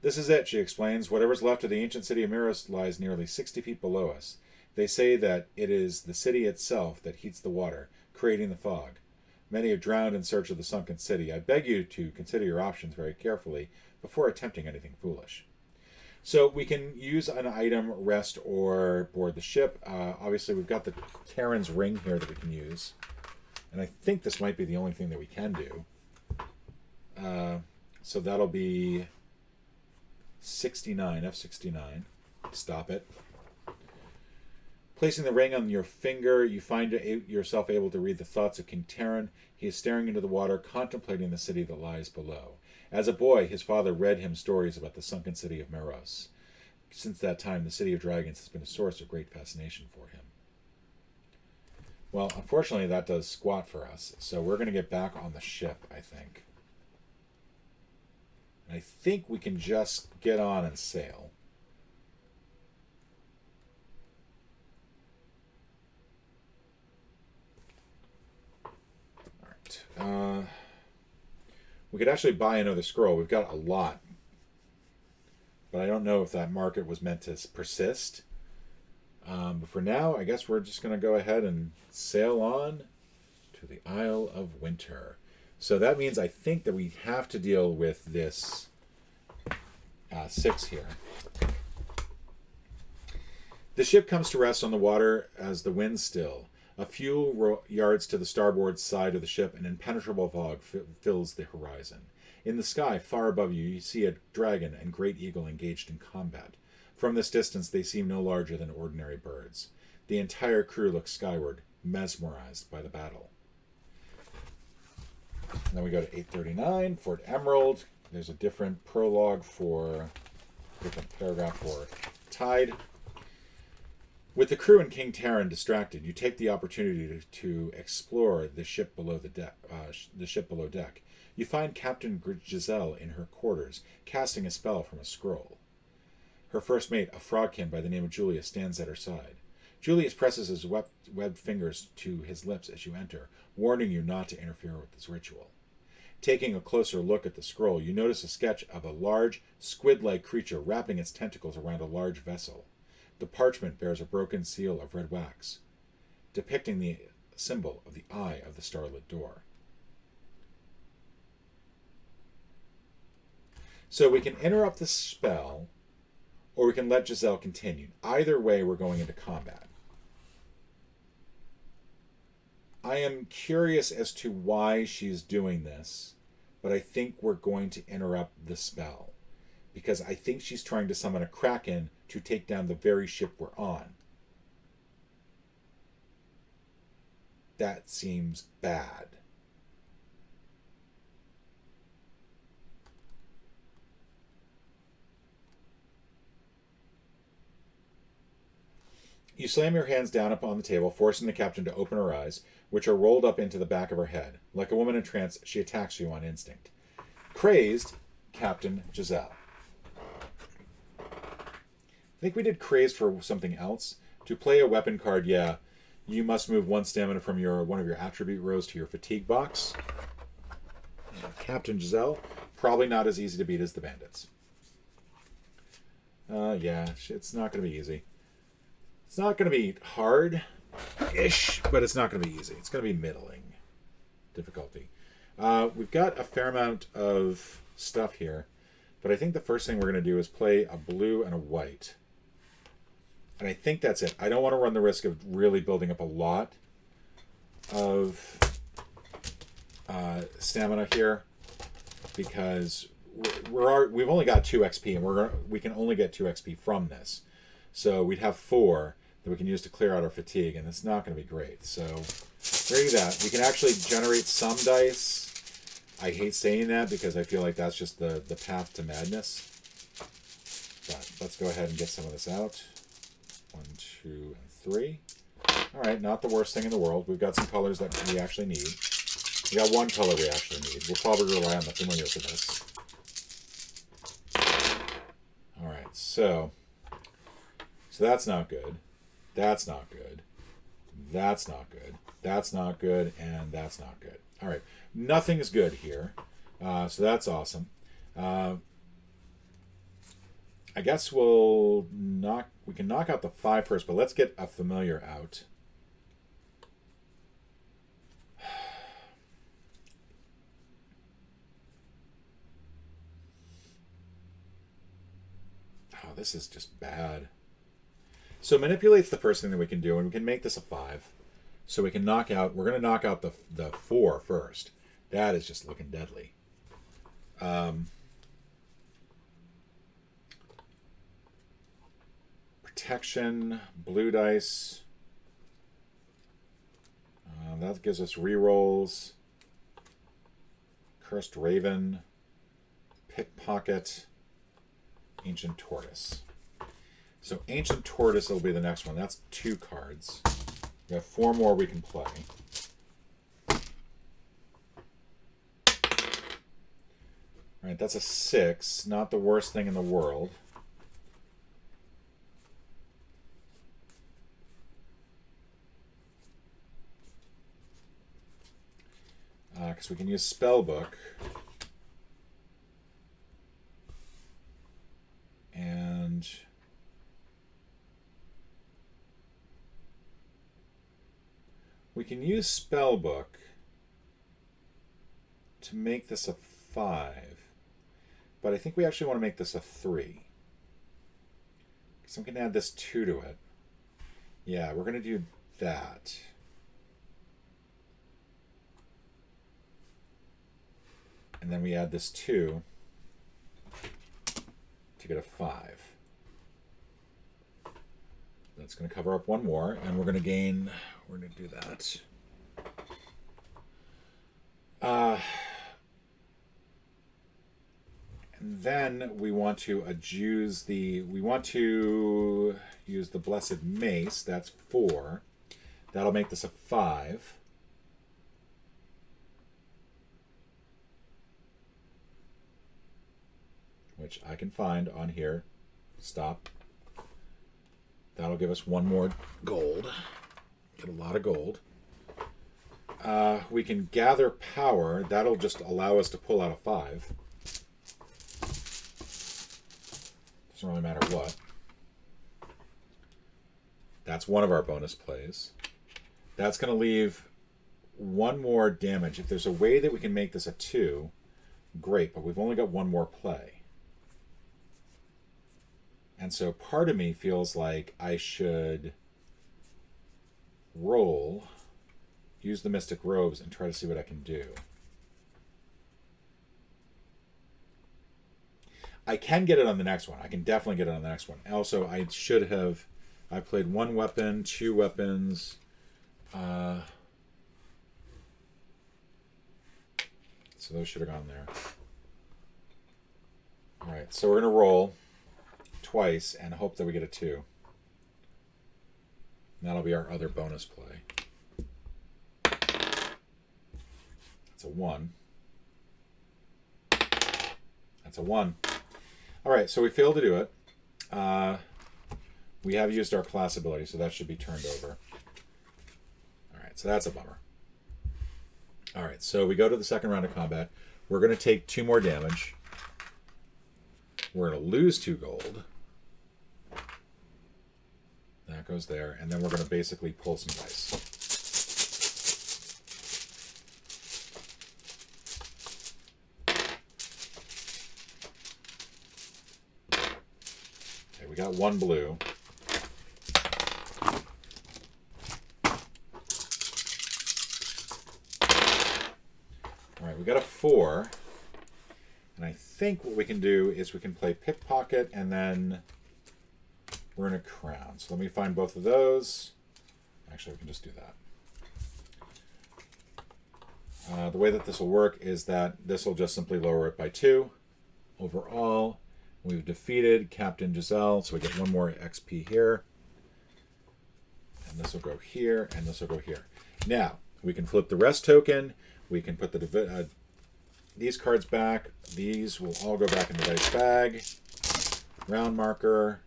This is it, she explains. Whatever's left of the ancient city of Miros lies nearly 60 feet below us. They say that it is the city itself that heats the water, creating the fog. Many have drowned in search of the sunken city. I beg you to consider your options very carefully before attempting anything foolish. So we can use an item, rest, or board the ship. Obviously, we've got the Terran's ring here that we can use. And I think this might be the only thing that we can do. So that'll be 69, F69. Stop it. Placing the ring on your finger, you find yourself able to read the thoughts of King Terran. He is staring into the water, contemplating the city that lies below. As a boy, his father read him stories about the sunken city of Meros. since that time, the City of Dragons has been a source of great fascination for him. Well, unfortunately, that does squat for us, so we're going to get back on the ship, I think. And I think we can just get on and sail. All right. We could actually buy another scroll. We've got a lot. But I don't know if that market was meant to persist. But for now, I guess we're just going to go ahead and sail on to the Isle of Winter. So that means I think that we have to deal with this 6 here. The ship comes to rest on the water as the wind still. A few yards to the starboard side of the ship, an impenetrable fog fills the horizon. In the sky, far above you, you see a dragon and great eagle engaged in combat. From this distance, they seem no larger than ordinary birds. The entire crew looks skyward, mesmerized by the battle. And then we go to 839, Fort Emerald. There's a different prologue different paragraph for Tide. With the crew and King Terran distracted, you take the opportunity to explore the ship below deck. You find Captain Giselle in her quarters, casting a spell from a scroll. Her first mate, a frogkin by the name of Julius, stands at her side. Julius presses his webbed fingers to his lips as you enter, warning you not to interfere with this ritual. Taking a closer look at the scroll, you notice a sketch of a large, squid-like creature wrapping its tentacles around a large vessel. The parchment bears a broken seal of red wax, depicting the symbol of the eye of the starlit door. So we can interrupt the spell, or we can let Giselle continue. Either way, we're going into combat. I am curious as to why she's doing this, but I think we're going to interrupt the spell, because I think she's trying to summon a kraken to take down the very ship we're on. That seems bad. You slam your hands down upon the table, forcing the captain to open her eyes, which are rolled up into the back of her head. Like a woman in trance, she attacks you on instinct. Crazed, Captain Giselle. I think we did crazed for something else. To play a weapon card, yeah, you must move 1 stamina from one of your attribute rows to your fatigue box. Captain Giselle, probably not as easy to beat as the bandits. Yeah, it's not going to be easy. It's not going to be hard-ish, but it's not going to be easy. It's going to be middling difficulty. We've got a fair amount of stuff here, but I think the first thing we're going to do is play a blue and a white. And I think that's it. I don't want to run the risk of really building up a lot of stamina here, because we've only got 2 XP, and we can only get 2 XP from this. So we'd have 4 that we can use to clear out our fatigue, and it's not going to be great. So there you go. We can actually generate some dice. I hate saying that because I feel like that's just the path to madness. But let's go ahead and get some of this out. 1, 2, and 3. All right, not the worst thing in the world. We've got some colors that we actually need. We got 1 color we actually need. We'll probably rely on the familiar for this. All right, so that's not good. That's not good. That's not good. That's not good, and that's not good. All right, nothing is good here, so that's awesome. I guess we can knock out the 5 first, but let's get a familiar out. Oh, this is just bad. So manipulate's the first thing that we can do, and we can make this a 5. So we can knock out, we're going to knock out the 4 first. That is just looking deadly. Protection, blue dice. That gives us rerolls. Cursed Raven. Pickpocket. Ancient Tortoise. So Ancient Tortoise will be the next one. That's 2 cards. We have 4 more we can play. All right, that's a 6. Not the worst thing in the world. Because we can use Spellbook. And we can use Spellbook to make this a 5. But I think we actually want to make this a 3. So we can add this 2 to it. Yeah, we're going to do that. And then we add this 2 to get a 5. That's going to cover up 1 more, and we're going to gain... We're going to do that. And then we want to use the Blessed Mace. That's 4. That'll make this a 5. Which I can find on here. Stop. That'll give us 1 more gold. Get a lot of gold. We can gather power. That'll just allow us to pull out a 5. Doesn't really matter what. That's one of our bonus plays. That's going to leave 1 more damage. If there's a way that we can make this a 2, great, but we've only got 1 more play. And so part of me feels like I should roll, use the Mystic Robes, and try to see what I can do. I can get it on the next one. I can definitely get it on the next one. Also, I played 1 weapon, 2 weapons. So those should have gone there. All right, so we're going to roll twice and hope that we get a 2. And that'll be our other bonus play. That's a 1. That's a 1. All right, so we failed to do it. We have used our class ability, so that should be turned over. All right, so that's a bummer. All right, so we go to the second round of combat. We're going to take 2 more damage. We're going to lose 2 gold. That goes there, and then we're going to basically pull some dice. Okay, we got 1 blue. All right, we got a 4. And I think what we can do is we can play Pickpocket, and then we're in a crown. So let me find both of those. Actually, we can just do that. The way that this will work is that this will just simply lower it by 2. Overall, we've defeated Captain Giselle, so we get 1 more XP here. And this will go here, and this will go here. Now, we can flip the rest token. We can put these cards back. These will all go back in the dice bag. Round marker.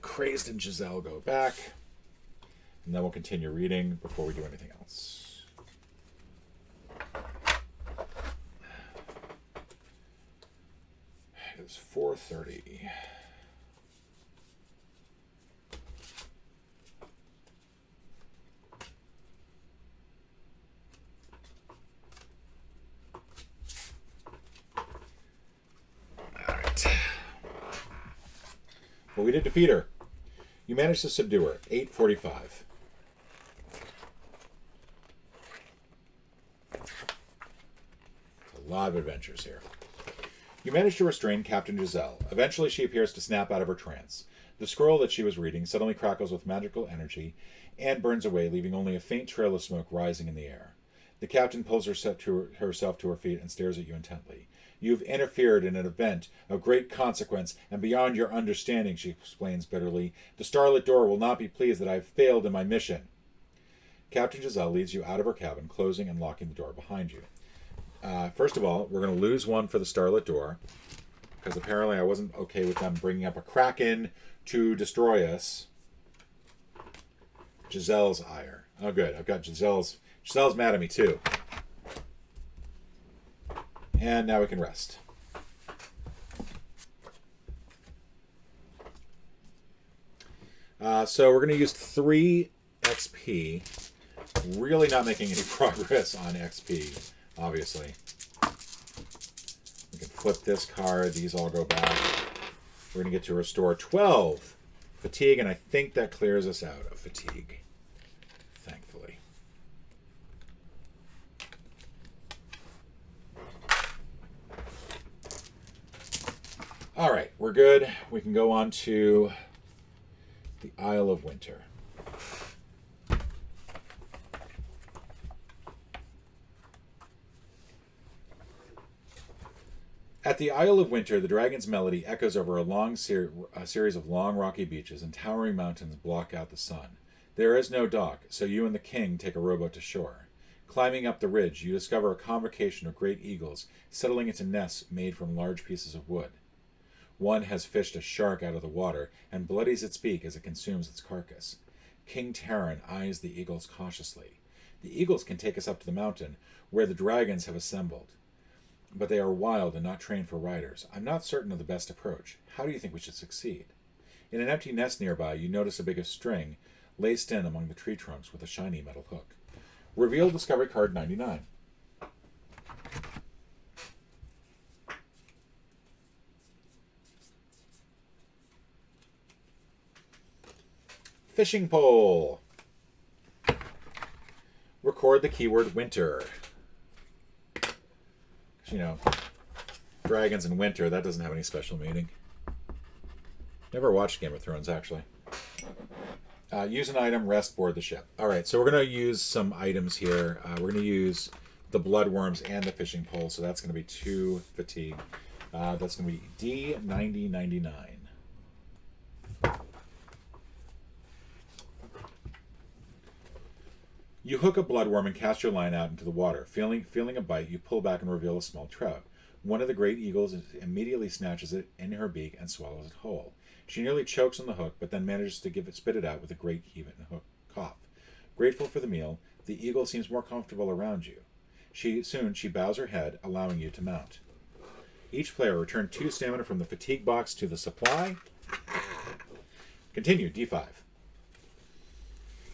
Crazed and Giselle go back. And then we'll continue reading before we do anything else. It's 4:30. But we did defeat her. You managed to subdue her. 8:45. A lot of adventures here. You managed to restrain Captain Giselle. Eventually she appears to snap out of her trance. The scroll that she was reading suddenly crackles with magical energy and burns away, leaving only a faint trail of smoke rising in the air. The captain pulls herself to her feet and stares at you intently. You've interfered in an event of great consequence and beyond your understanding, she explains bitterly. The Starlit Door will not be pleased that I have failed in my mission. Captain Giselle leads you out of her cabin, closing and locking the door behind you. First of all, we're going to lose one for the Starlit Door, because apparently I wasn't okay with them bringing up a Kraken to destroy us. Giselle's ire. Oh, good. I've got Giselle's mad at me, too. And now we can rest. So we're going to use 3 XP. Really not making any progress on XP, obviously. We can flip this card. These all go back. We're going to get to restore 12 fatigue, and I think that clears us out of fatigue. Thankfully. All right, we're good. We can go on to the Isle of Winter. At the Isle of Winter, the dragon's melody echoes over a series of long rocky beaches, and towering mountains block out the sun. There is no dock, so you and the king take a rowboat to shore. Climbing up the ridge, you discover a convocation of great eagles settling into nests made from large pieces of wood. One has fished a shark out of the water and bloodies its beak as it consumes its carcass. King Terran eyes the eagles cautiously. The eagles can take us up to the mountain, where the dragons have assembled. But they are wild and not trained for riders. I'm not certain of the best approach. How do you think we should succeed? In an empty nest nearby, you notice a big string laced in among the tree trunks with a shiny metal hook. Reveal Discovery Card 99. Fishing pole. Record the keyword winter. You know, dragons in winter, that doesn't have any special meaning. Never watched Game of Thrones, actually. Use an item, rest, board the ship. All right, so we're going to use some items here. We're going to use the bloodworms and the fishing pole, so that's going to be 2 fatigue. That's going to be D9099. You hook a bloodworm and cast your line out into the water. Feeling a bite, you pull back and reveal a small trout. One of the great eagles immediately snatches it in her beak and swallows it whole. She nearly chokes on the hook, but then manages to spit it out with a great heave and cough. Grateful for the meal, the eagle seems more comfortable around you. Soon she bows her head, allowing you to mount. Each player return 2 stamina from the fatigue box to the supply. Continue, D5.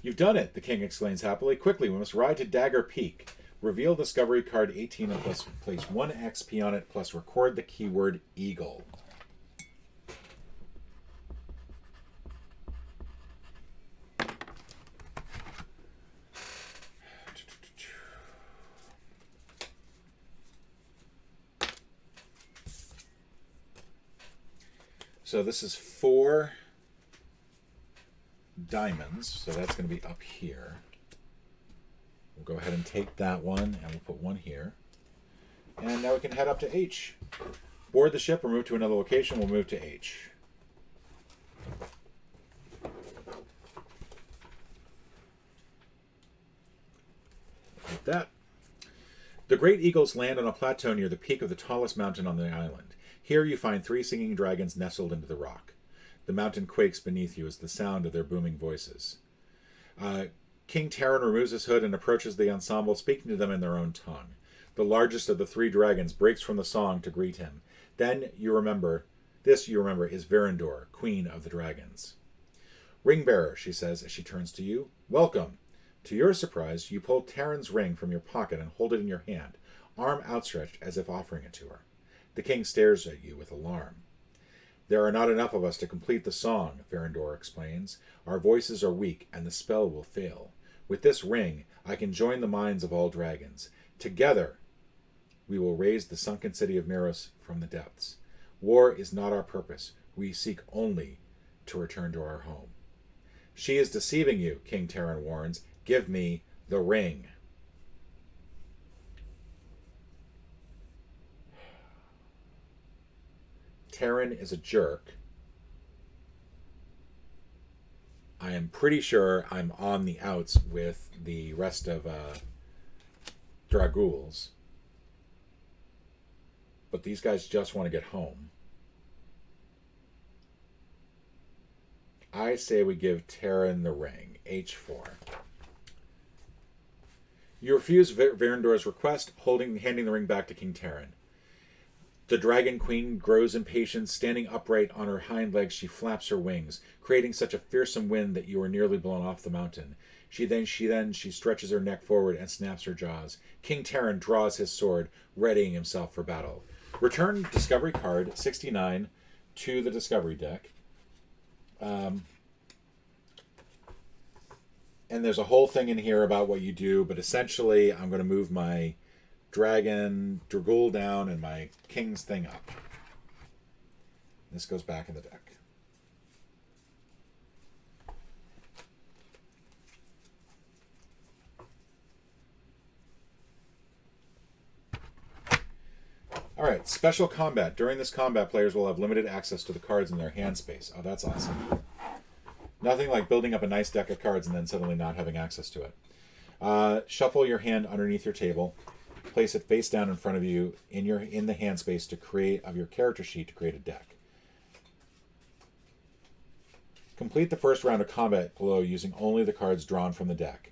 You've done it, the king exclaims happily. Quickly, we must ride to Dagger Peak. Reveal Discovery Card 18 and place 1 XP on it, plus record the keyword eagle. So this is 4 diamonds, so that's going to be up here. We'll go ahead and take that one, and we'll put 1 here. And now we can head up to H. Board the ship or move to another location. We'll move to H. Like that. The great eagles land on a plateau near the peak of the tallest mountain on the island. Here you find 3 singing dragons nestled into the rock. The mountain quakes beneath you as the sound of their booming voices. King Terran removes his hood and approaches the ensemble, speaking to them in their own tongue. The largest of the 3 dragons breaks from the song to greet him. Then you remember is Verandor, Queen of the Dragons. Ringbearer, she says as she turns to you. Welcome. To your surprise, you pull Terran's ring from your pocket and hold it in your hand, arm outstretched as if offering it to her. The king stares at you with alarm. There are not enough of us to complete the song, Verandor explains. Our voices are weak, and the spell will fail. With this ring, I can join the minds of all dragons. Together, we will raise the sunken city of Meros from the depths. War is not our purpose. We seek only to return to our home. She is deceiving you, King Terran warns. Give me the ring. Terran is a jerk, I am pretty sure I'm on the outs with the rest of Dragools. But these guys just want to get home. I say we give Terran the ring. H4. You refuse Verandor's request, handing the ring back to King Terran. The Dragon Queen grows impatient. Standing upright on her hind legs, she flaps her wings, creating such a fearsome wind that you are nearly blown off the mountain. She stretches her neck forward and snaps her jaws. King Terran draws his sword, readying himself for battle. Return Discovery card 69 to the Discovery deck. And there's a whole thing in here about what you do, but essentially I'm going to move my Dragool down and my King's thing up. This goes back in the deck. Alright, special combat. During this combat, players will have limited access to the cards in their hand space. Oh, that's awesome. Nothing like building up a nice deck of cards and then suddenly not having access to it. Shuffle your hand underneath your table. Place it face down in front of you in the hand space of your character sheet to create a deck. Complete the first round of combat below using only the cards drawn from the deck.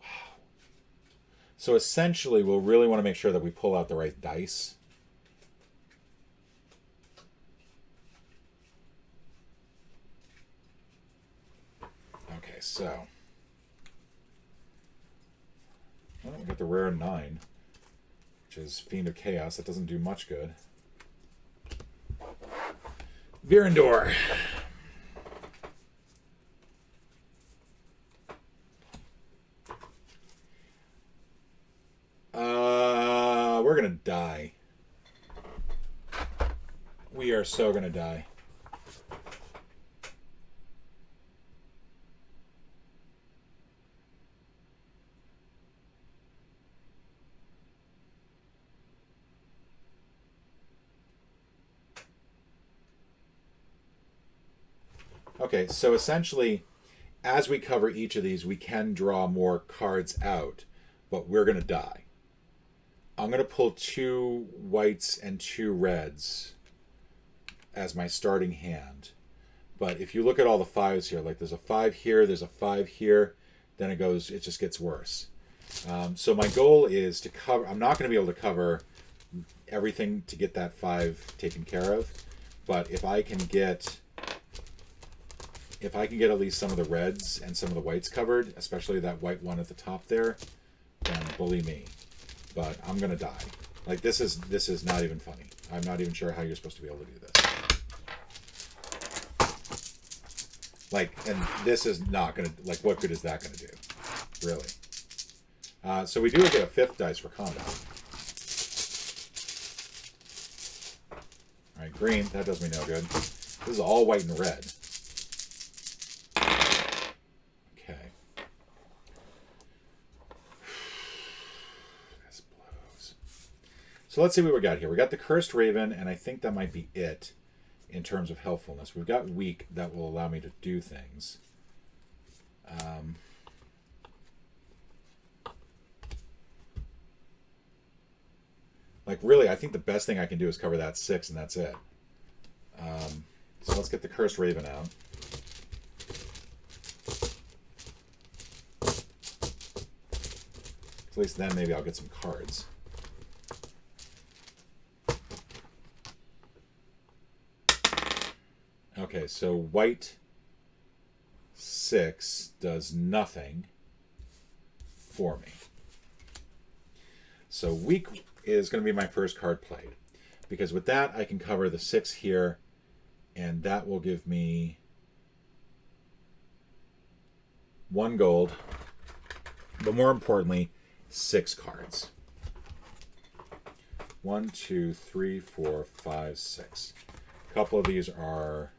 Wow. So essentially, we'll really want to make sure that we pull out the right dice. Okay, so well, we got the rare 9, which is Fiend of Chaos. That doesn't do much good. Verandor. We're gonna die. We are so gonna die. Okay, so essentially, as we cover each of these, we can draw more cards out, but we're going to die. I'm going to pull 2 whites and 2 reds as my starting hand. But if you look at all the 5s here, like there's a 5 here, there's a 5 here, then it just gets worse. So my goal is to cover, I'm not going to be able to cover everything to get that 5 taken care of, but if I can get at least some of the reds and some of the whites covered, especially that white one at the top there, then bully me. But I'm gonna die. Like this is not even funny. I'm not even sure how you're supposed to be able to do this. Like, and this is not gonna, like, what good is that gonna do? Really? So we do get a 5th dice for combat. All right, green. That does me no good. This is all white and red. So let's see what we got here. We got the Cursed Raven, and I think that might be it in terms of helpfulness. We've got Weak that will allow me to do things. Like, really, I think the best thing I can do is cover that 6, and that's it. So let's get the Cursed Raven out. At least then maybe I'll get some cards. Okay, so white 6 does nothing for me. So weak is going to be my first card played. Because with that, I can cover the 6 here, and that will give me 1 gold, but more importantly, 6 cards. 1, 2, 3, 4, 5, 6. A couple of these are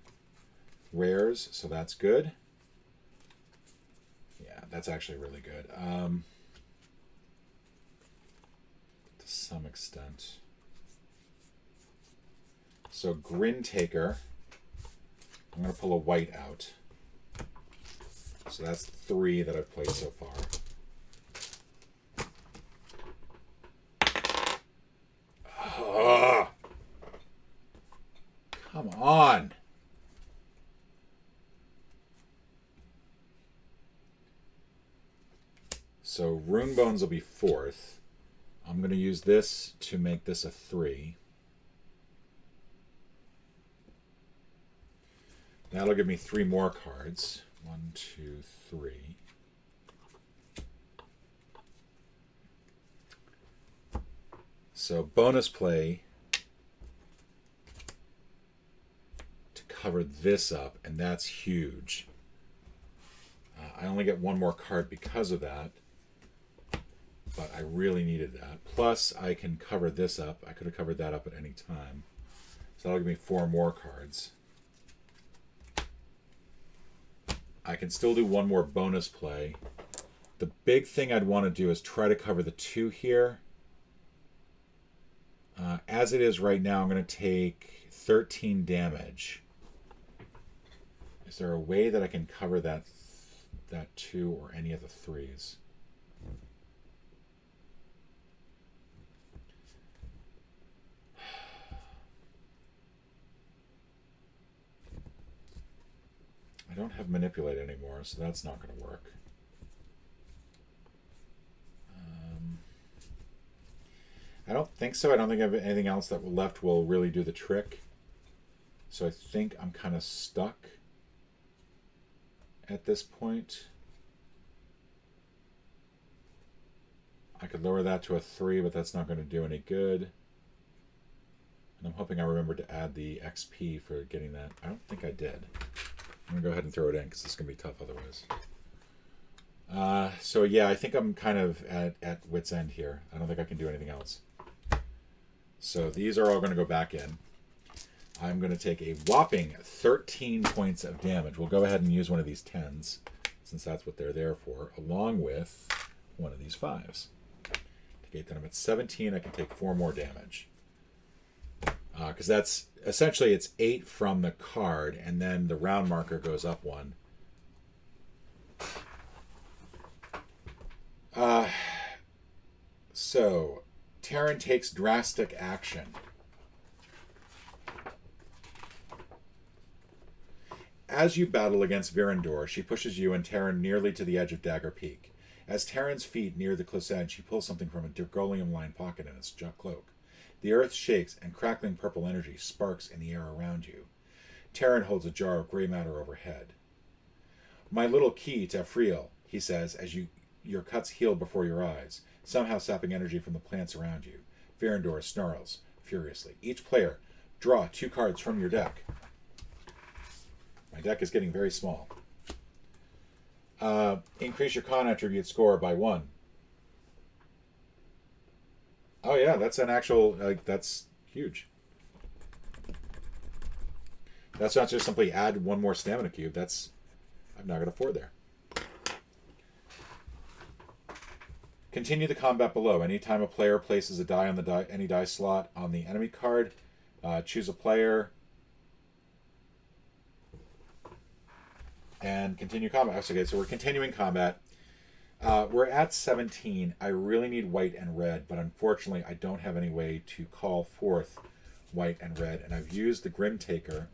rares, so that's good. Yeah, that's actually really good. To some extent. So Grin Taker. I'm going to pull a white out. So that's 3 that I've played so far. Ugh. Come on. So Rune Bones will be 4th. I'm going to use this to make this a 3. That'll give me 3 more cards. 1, 2, 3. So bonus play to cover this up, and that's huge. I only get 1 more card because of that, but I really needed that. Plus, I can cover this up. I could have covered that up at any time. So that'll give me 4 more cards. I can still do 1 more bonus play. The big thing I'd want to do is try to cover the 2 here. As it is right now, I'm going to take 13 damage. Is there a way that I can cover that 2 or any of the 3s? I don't have Manipulate anymore, so that's not going to work. I don't think so. I don't think I have anything else that left will really do the trick. So I think I'm kind of stuck at this point. I could lower that to a 3, but that's not going to do any good. And I'm hoping I remember to add the XP for getting that. I don't think I did. I'm going to go ahead and throw it in because it's going to be tough otherwise. So yeah, I think I'm kind of at wit's end here. I don't think I can do anything else. So these are all going to go back in. I'm going to take a whopping 13 points of damage. We'll go ahead and use one of these 10s, since that's what they're there for, along with one of these 5s. To get them at 17, I can take 4 more damage. Because that's essentially it's 8 from the card, and then the round marker goes up 1. So Terran takes drastic action. As you battle against Virendor, she pushes you and Terran nearly to the edge of Dagger Peak. As Terran's feet near the cliff's edge, she pulls something from a Dergolium-lined pocket in its cloak. The earth shakes, and crackling purple energy sparks in the air around you. Terran holds a jar of gray matter overhead. "My little key to Afriel," he says, as your cuts heal before your eyes, somehow sapping energy from the plants around you. Virendor snarls furiously. "Each player, draw 2 cards from your deck." My deck is getting very small. Increase your con attribute score by 1. Oh yeah, that's an actual, that's huge. That's not just simply add 1 more stamina cube. I've now got a 4 there. Continue the combat below. Anytime a player places a die on any die slot on the enemy card, choose a player and continue combat. Okay, so we're continuing combat. We're at 17. I really need white and red, but unfortunately I don't have any way to call forth white and red, and I've used the Grim Taker,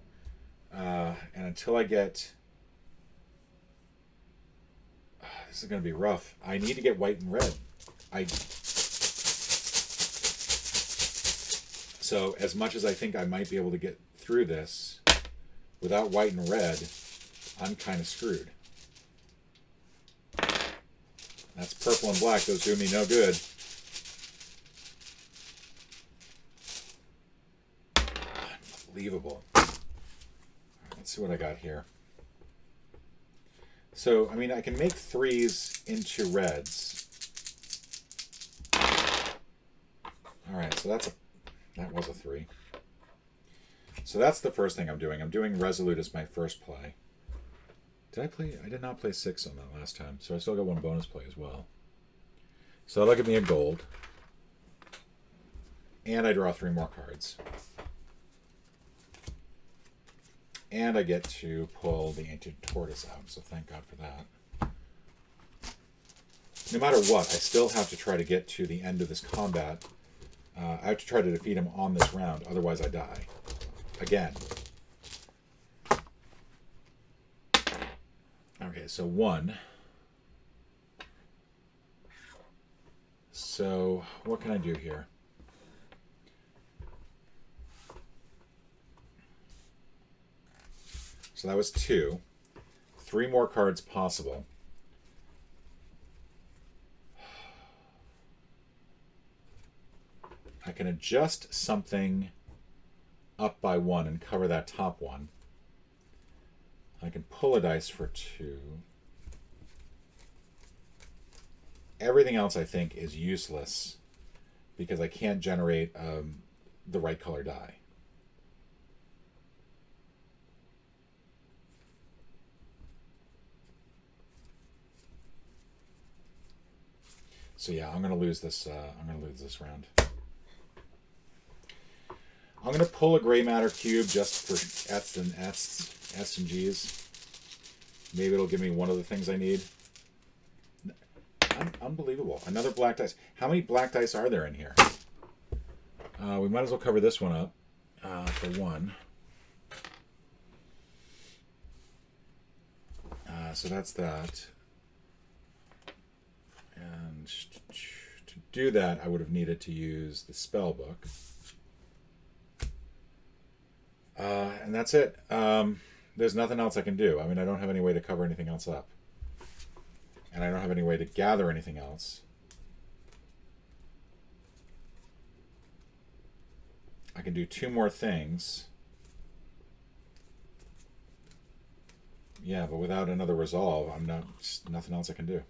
and until I get... this is going to be rough. I need to get white and red. So as much as I think I might be able to get through this, without white and red, I'm kind of screwed. That's purple and black. Those do me no good. Unbelievable. All right, let's see what I got here. So, I mean, I can make 3s into reds. All right, so that was a 3. So that's the first thing I'm doing. I'm doing Resolute as my first play. I did not play 6 on that last time, so I still got 1 bonus play as well. So that'll give me a gold. And I draw 3 more cards. And I get to pull the Ancient Tortoise out, so thank God for that. No matter what, I still have to try to get to the end of this combat. I have to try to defeat him on this round, otherwise I die. Again. Okay, so 1. So, what can I do here? So that was 2. 3 more cards possible. I can adjust something up by 1 and cover that top one. I can pull a dice for 2. Everything else I think is useless because I can't generate the right color die. So yeah, I'm gonna lose this. I'm gonna lose this round. I'm gonna pull a gray matter cube just for S and G's. Maybe it'll give me one of the things I need. Unbelievable! Another black dice. How many black dice are there in here? We might as well cover this one up for 1. So that's that. And to do that, I would have needed to use the spell book. And that's it. There's nothing else I can do. I mean, I don't have any way to cover anything else up. And I don't have any way to gather anything else. I can do 2 more things. Yeah, but without another resolve, nothing else I can do.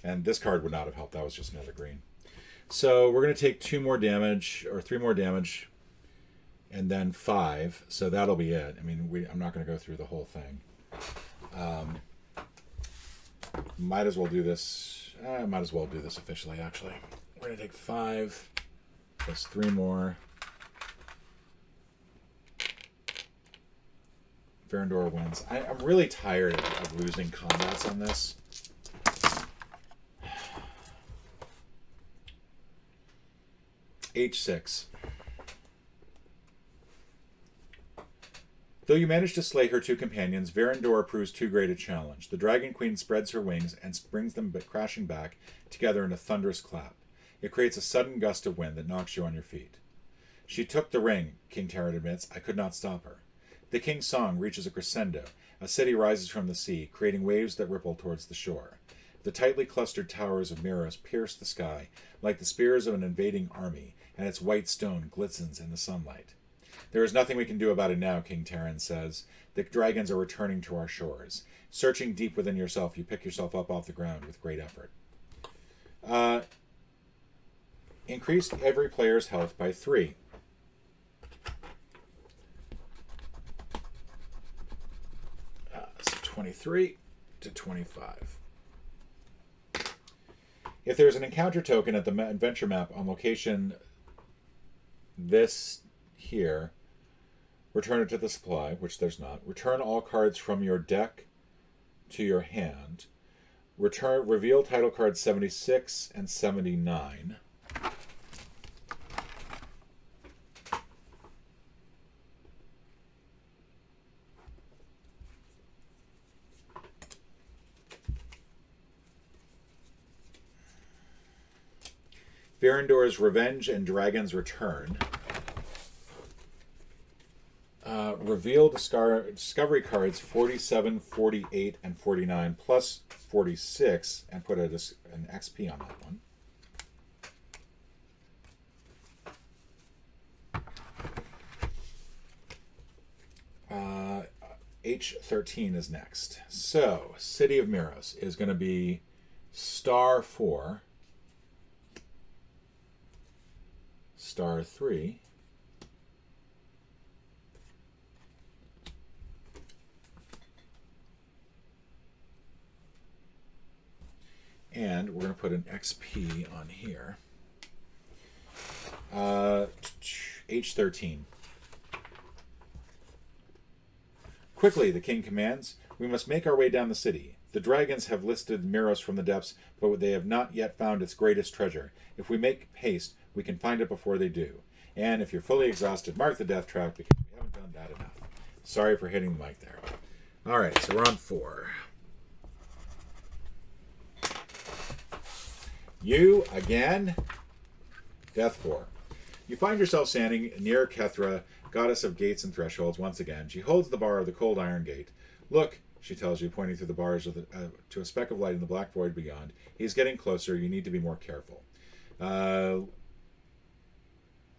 And this card would not have helped. That was just another green. So we're going to take 2 more damage, or 3 more damage, and then 5. So that'll be it. I mean, I'm not going to go through the whole thing. Might as well do this. I might as well do this officially, actually. We're going to take 5 plus 3 more. Verandor wins. I'm really tired of losing combats on this. H6. Though you manage to slay her 2 companions, Verandor proves too great a challenge. The Dragon Queen spreads her wings and brings them crashing back together in a thunderous clap. It creates a sudden gust of wind that knocks you on your feet. She took the ring, King Terran admits. I could not stop her. The king's song reaches a crescendo. A city rises from the sea, creating waves that ripple towards the shore. The tightly clustered towers of Miros pierce the sky like the spears of an invading army, and its white stone glistens in the sunlight. There is nothing we can do about it now, King Terran says. The dragons are returning to our shores. Searching deep within yourself, you pick yourself up off the ground with great effort. Increased every player's health by 3. So 23 to 25. If there's an encounter token at the adventure map on location this here, return it to the supply, which there's not. Return all cards from your deck to your hand. Reveal title cards 76 and 79. Verandor's Revenge and Dragon's Return. Reveal discovery cards 47, 48, and 49, plus 46, and put an XP on that one. H13 is next. So, City of Miros is going to be star 4, star 3, and we're going to put an XP on here. H13. Quickly, the king commands. We must make our way down the city. The dragons have listed Miros from the depths, but they have not yet found its greatest treasure. If we make haste, we can find it before they do. And if you're fully exhausted, mark the death track because we haven't done that enough. Sorry for hitting the mic there. All right, so we're on 4. You, again, Death 4. You find yourself standing near Kethra, goddess of gates and thresholds, once again. She holds the bar of the cold iron gate. Look, she tells you, pointing through the bars of to a speck of light in the black void beyond. He's getting closer. You need to be more careful. I'm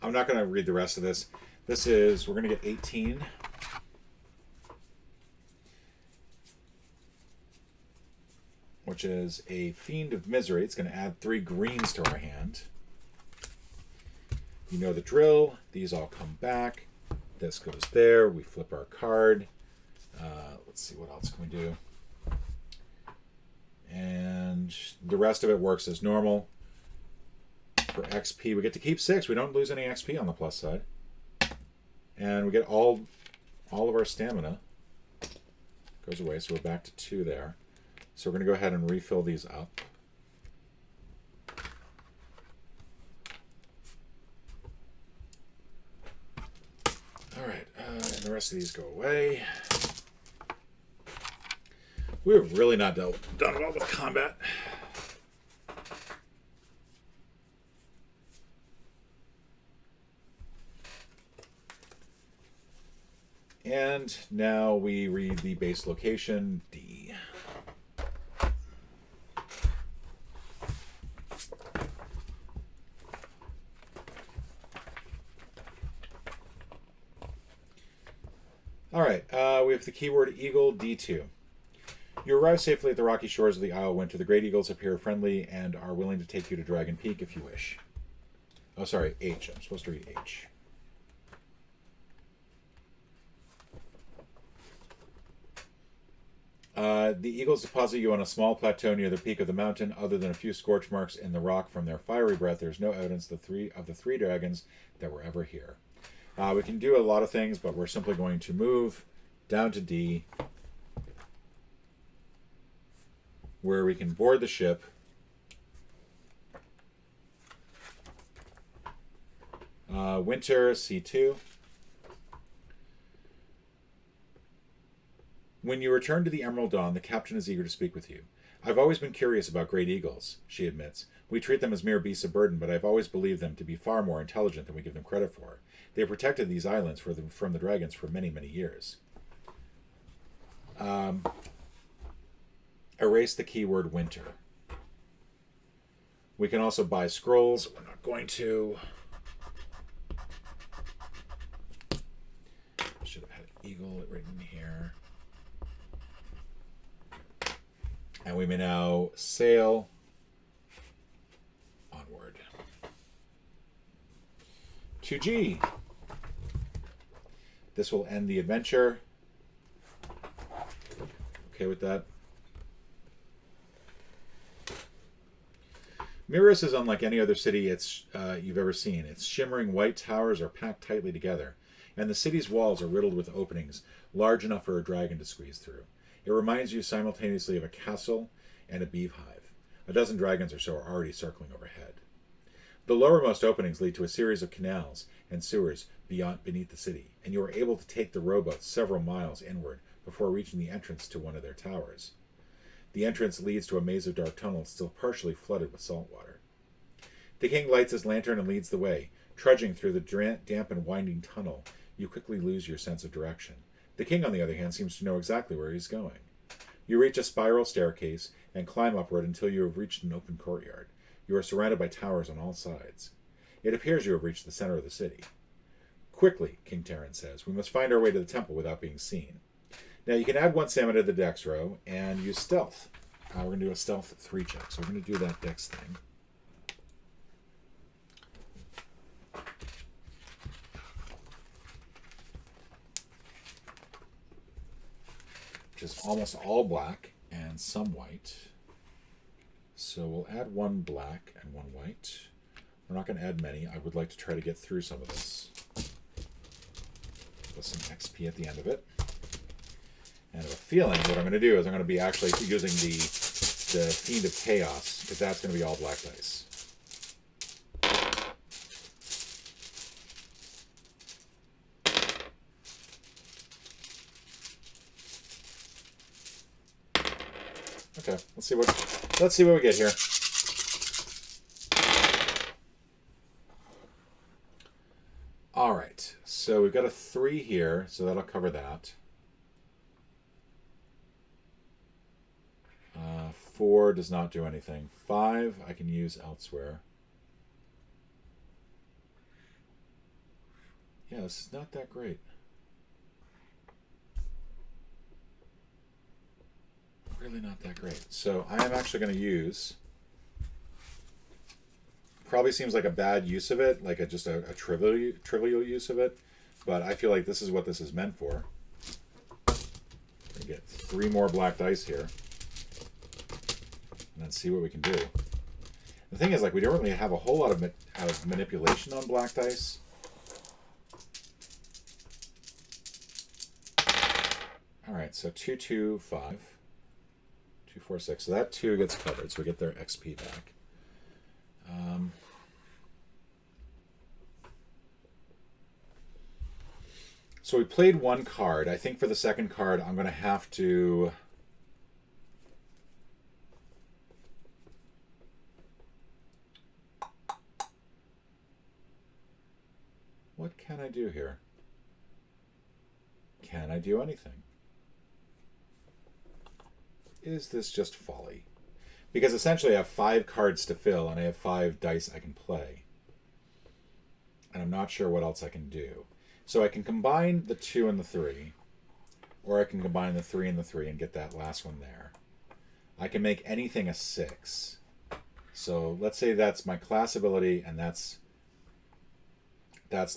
not going to read the rest of this. We're going to get 18. Which is a Fiend of Misery. It's going to add 3 greens to our hand. You know the drill. These all come back. This goes there. We flip our card. Let's see, what else can we do? And the rest of it works as normal. For XP, we get to keep 6. We don't lose any XP on the plus side. And we get all of our stamina. Goes away, so we're back to 2 there. So we're going to go ahead and refill these up. Alright, and the rest of these go away. We're really not done well with combat. And now we read the base location, D. All right, we have the keyword Eagle, D2. You arrive safely at the rocky shores of the Isle Winter. The Great Eagles appear friendly and are willing to take you to Dragon Peak if you wish. Oh, sorry, H. I'm supposed to read H. The Eagles deposit you on a small plateau near the peak of the mountain. Other than a few scorch marks in the rock from their fiery breath, there's no evidence of the three dragons that were ever here. We can do a lot of things, but we're simply going to move down to D, where we can board the ship. Winter, C2. When you return to the Emerald Dawn, the captain is eager to speak with you. I've always been curious about great eagles, she admits. We treat them as mere beasts of burden, but I've always believed them to be far more intelligent than we give them credit for. They have protected these islands from the dragons for many, many years. Erase the keyword winter. We can also buy scrolls. We're not going to. Should have had eagle written here. And we may now sail onward. 2G. This will end the adventure. Okay with that? Miros is unlike any other city you've ever seen. Its shimmering white towers are packed tightly together, and the city's walls are riddled with openings large enough for a dragon to squeeze through. It reminds you simultaneously of a castle and a beehive. A dozen dragons or so are already circling overhead. The lowermost openings lead to a series of canals and sewers beneath the city, and you are able to take the rowboats several miles inward before reaching the entrance to one of their towers. The entrance leads to a maze of dark tunnels still partially flooded with salt water. The king lights his lantern and leads the way. Trudging through the damp and winding tunnel, you quickly lose your sense of direction. The king, on the other hand, seems to know exactly where he's going. You reach a spiral staircase and climb upward until you have reached an open courtyard. You are surrounded by towers on all sides. It appears you have reached the center of the city. Quickly, King Terran says, we must find our way to the temple without being seen. Now, you can add 1 stamina to the dex row and use stealth. We're going to do a stealth 3 check, so we're going to do that dex thing. Which is almost all black and some white. So we'll add 1 black and 1 white. We're not going to add many. I would like to try to get through some of this with some XP at the end of it. feeling what I'm going to do is I'm going to be actually using the Fiend of Chaos, because that's going to be all black dice. Okay, let's see what we get here. All right, so we've got a 3 here, so that'll cover that. 4 does not do anything. 5 I can use elsewhere. Yeah, this is not that great. Really not that great. So I am actually going to use... Probably seems like a bad use of it, like just a trivial use of it, but I feel like this is what this is meant for. We get 3 more black dice here. And then see what we can do. The thing is, like, we don't really have a whole lot of manipulation on black dice. Alright, so 2, 2, 5. 2, 4, 6. So that 2 gets covered, so we get their XP back. So we played 1 card. I think for the second card, I'm going to have to... What can I do here? Can I do anything? Is this just folly? Because essentially I have 5 cards to fill and I have 5 dice I can play. And I'm not sure what else I can do. So I can combine the 2 and the 3. Or I can combine the 3 and the 3 and get that last one there. I can make anything a 6. So let's say that's my class ability, and that's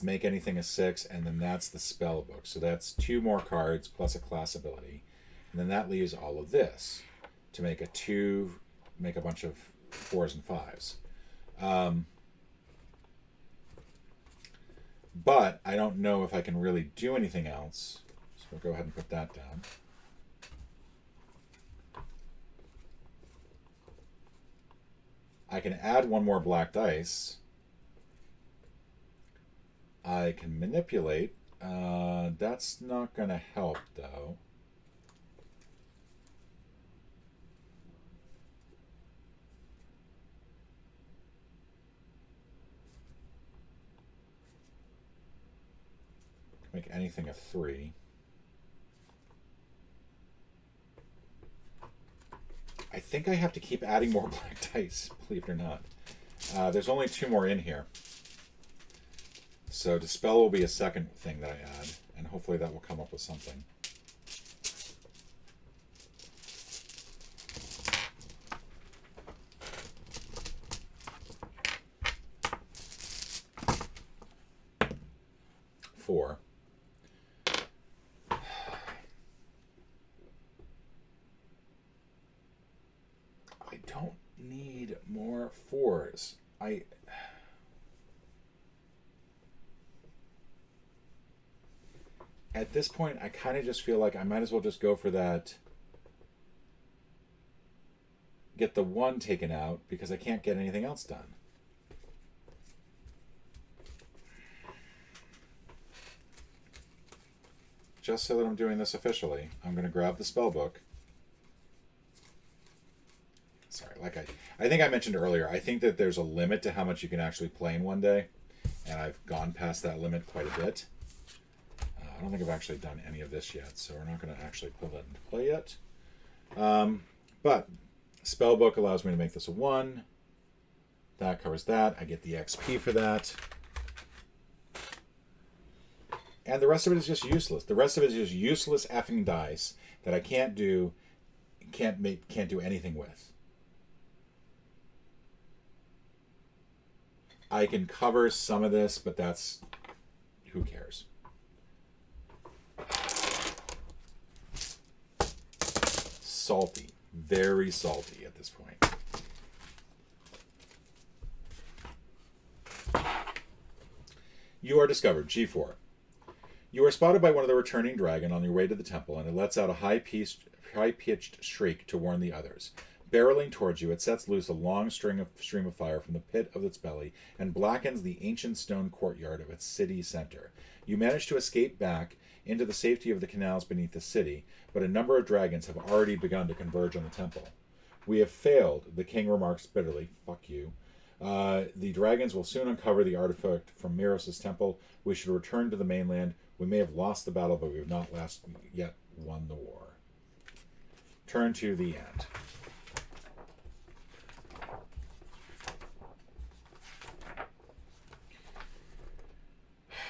make anything a 6, and then that's the spell book. So that's 2 more cards plus a class ability. And then that leaves all of this to make make a bunch of 4s and 5s. But I don't know if I can really do anything else. So we'll go ahead and put that down. I can add 1 more black dice. I can manipulate. That's not going to help, though. Make anything a 3. I think I have to keep adding more black dice, believe it or not. There's only 2 more in here. So Dispel will be a second thing that I add, and hopefully that will come up with something. Four. I don't need more 4s. At this point, I kind of just feel like I might as well just go for that. Get the 1 taken out because I can't get anything else done. Just so that I'm doing this officially, I'm going to grab the spell book. Sorry, I think I mentioned earlier, I think that there's a limit to how much you can actually play in one day, and I've gone past that limit quite a bit. I don't think I've actually done any of this yet, so we're not going to actually put that into play yet. But Spellbook allows me to make this a 1. That covers that. I get the XP for that. And the rest of it is just useless. The rest of it is just useless effing dice that I can't do anything with. I can cover some of this, but that's... who cares? Salty. Very salty at this point. You are discovered. G4. You are spotted by one of the returning dragon on your way to the temple, and it lets out a high-pitched shriek to warn the others. Barreling towards you, it sets loose a long stream of fire from the pit of its belly and blackens the ancient stone courtyard of its city center. You manage to escape back into the safety of the canals beneath the city, but a number of dragons have already begun to converge on the temple. We have failed, the king remarks bitterly. Fuck you. The dragons will soon uncover the artifact from Miros' temple. We should return to the mainland. We may have lost the battle, but we have not yet won the war. Turn to the end.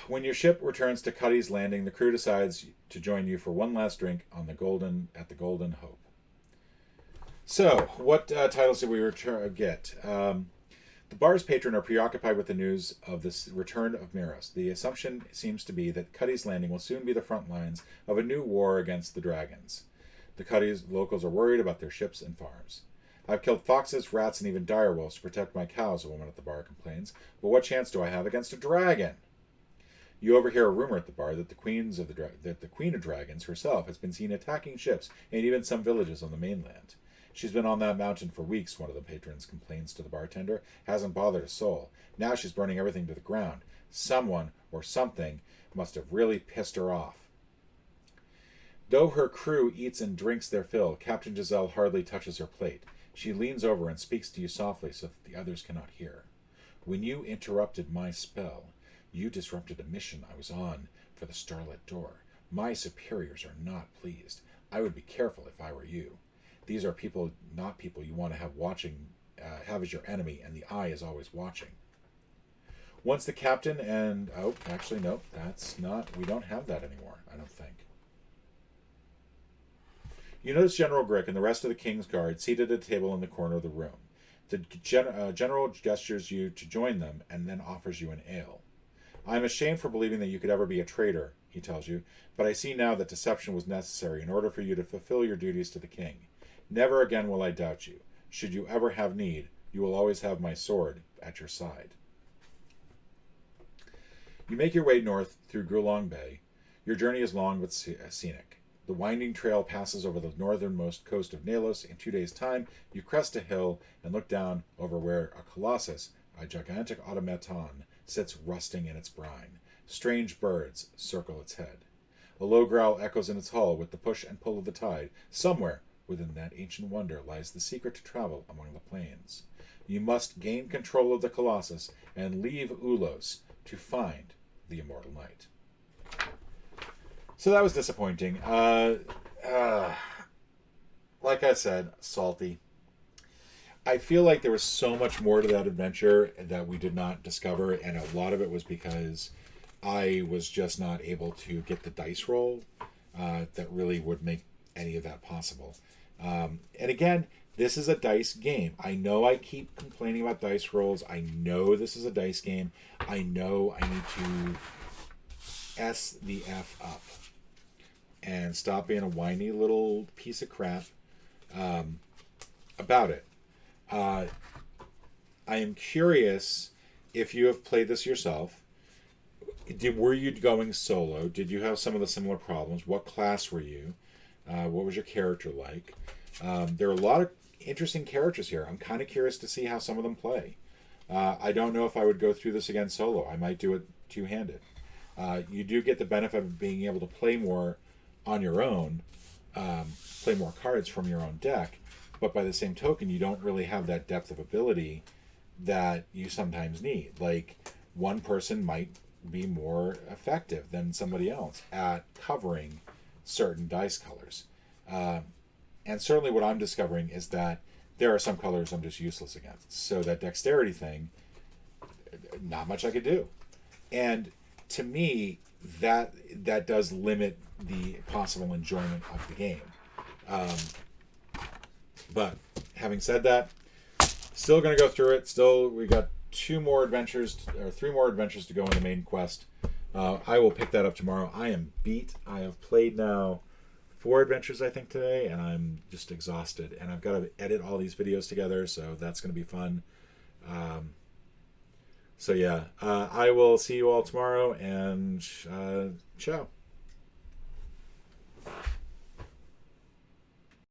When your ship returns to Cuddy's Landing, the crew decides to join you for one last drink at the Golden Hope. So, what titles did we get? The bar's patrons are preoccupied with the news of the return of Miros. The assumption seems to be that Cuddy's Landing will soon be the front lines of a new war against the dragons. The Cuddy's locals are worried about their ships and farms. I've killed foxes, rats, and even direwolves to protect my cows, a woman at the bar complains. But what chance do I have against a dragon? You overhear a rumor at the bar that the Queen of Dragons herself has been seen attacking ships and even some villages on the mainland. She's been on that mountain for weeks, one of the patrons complains to the bartender. Hasn't bothered a soul. Now she's burning everything to the ground. Someone or something must have really pissed her off. Though her crew eats and drinks their fill, Captain Giselle hardly touches her plate. She leans over and speaks to you softly so that the others cannot hear. When you interrupted my spell, you disrupted a mission I was on for the Starlit Door. My superiors are not pleased. I would be careful if I were you. These are people, not people you want to have as your enemy, and the eye is always watching. Once the captain and... Oh, actually, no, that's not... We don't have that anymore, I don't think. You notice General Grick and the rest of the King's Guard seated at a table in the corner of the room. The general gestures you to join them and then offers you an ale. I am ashamed for believing that you could ever be a traitor, he tells you, but I see now that deception was necessary in order for you to fulfill your duties to the king. Never again will I doubt you. Should you ever have need, you will always have my sword at your side. You make your way north through Gulong Bay. Your journey is long but scenic. The winding trail passes over the northernmost coast of Nalos. In 2 days' time, you crest a hill and look down over where a colossus, a gigantic automaton, sits rusting in its brine. Strange birds circle its head. A low growl echoes in its hull with the push and pull of the tide. Somewhere within that ancient wonder lies the secret to travel among the plains. You must gain control of the colossus and leave Ulos to find the immortal knight. So that was disappointing. Like I said, salty. I feel like there was so much more to that adventure that we did not discover, and a lot of it was because I was just not able to get the dice roll that really would make any of that possible. And again, this is a dice game. I know I keep complaining about dice rolls. I know this is a dice game. I know I need to S the F up and stop being a whiny little piece of crap about it. I am curious if you have played this yourself. Were you going solo? Did you have some of the similar problems? What class were you? What was your character like? There are a lot of interesting characters here. I'm kind of curious to see how some of them play. I don't know if I would go through this again solo. I might do it two-handed. You do get the benefit of being able to play more on your own, play more cards from your own deck, but by the same token, you don't really have that depth of ability that you sometimes need. Like, one person might be more effective than somebody else at covering certain dice colors. And certainly what I'm discovering is that there are some colors I'm just useless against. So that dexterity thing, not much I could do. And to me, that does limit the possible enjoyment of the game. But having said that, still going to go through it. Still, we got 3 more adventures to go in the main quest. I will pick that up tomorrow. I am beat. I have played now 4 adventures, I think, today, and I'm just exhausted. And I've got to edit all these videos together, so that's going to be fun. So yeah, I will see you all tomorrow, and ciao.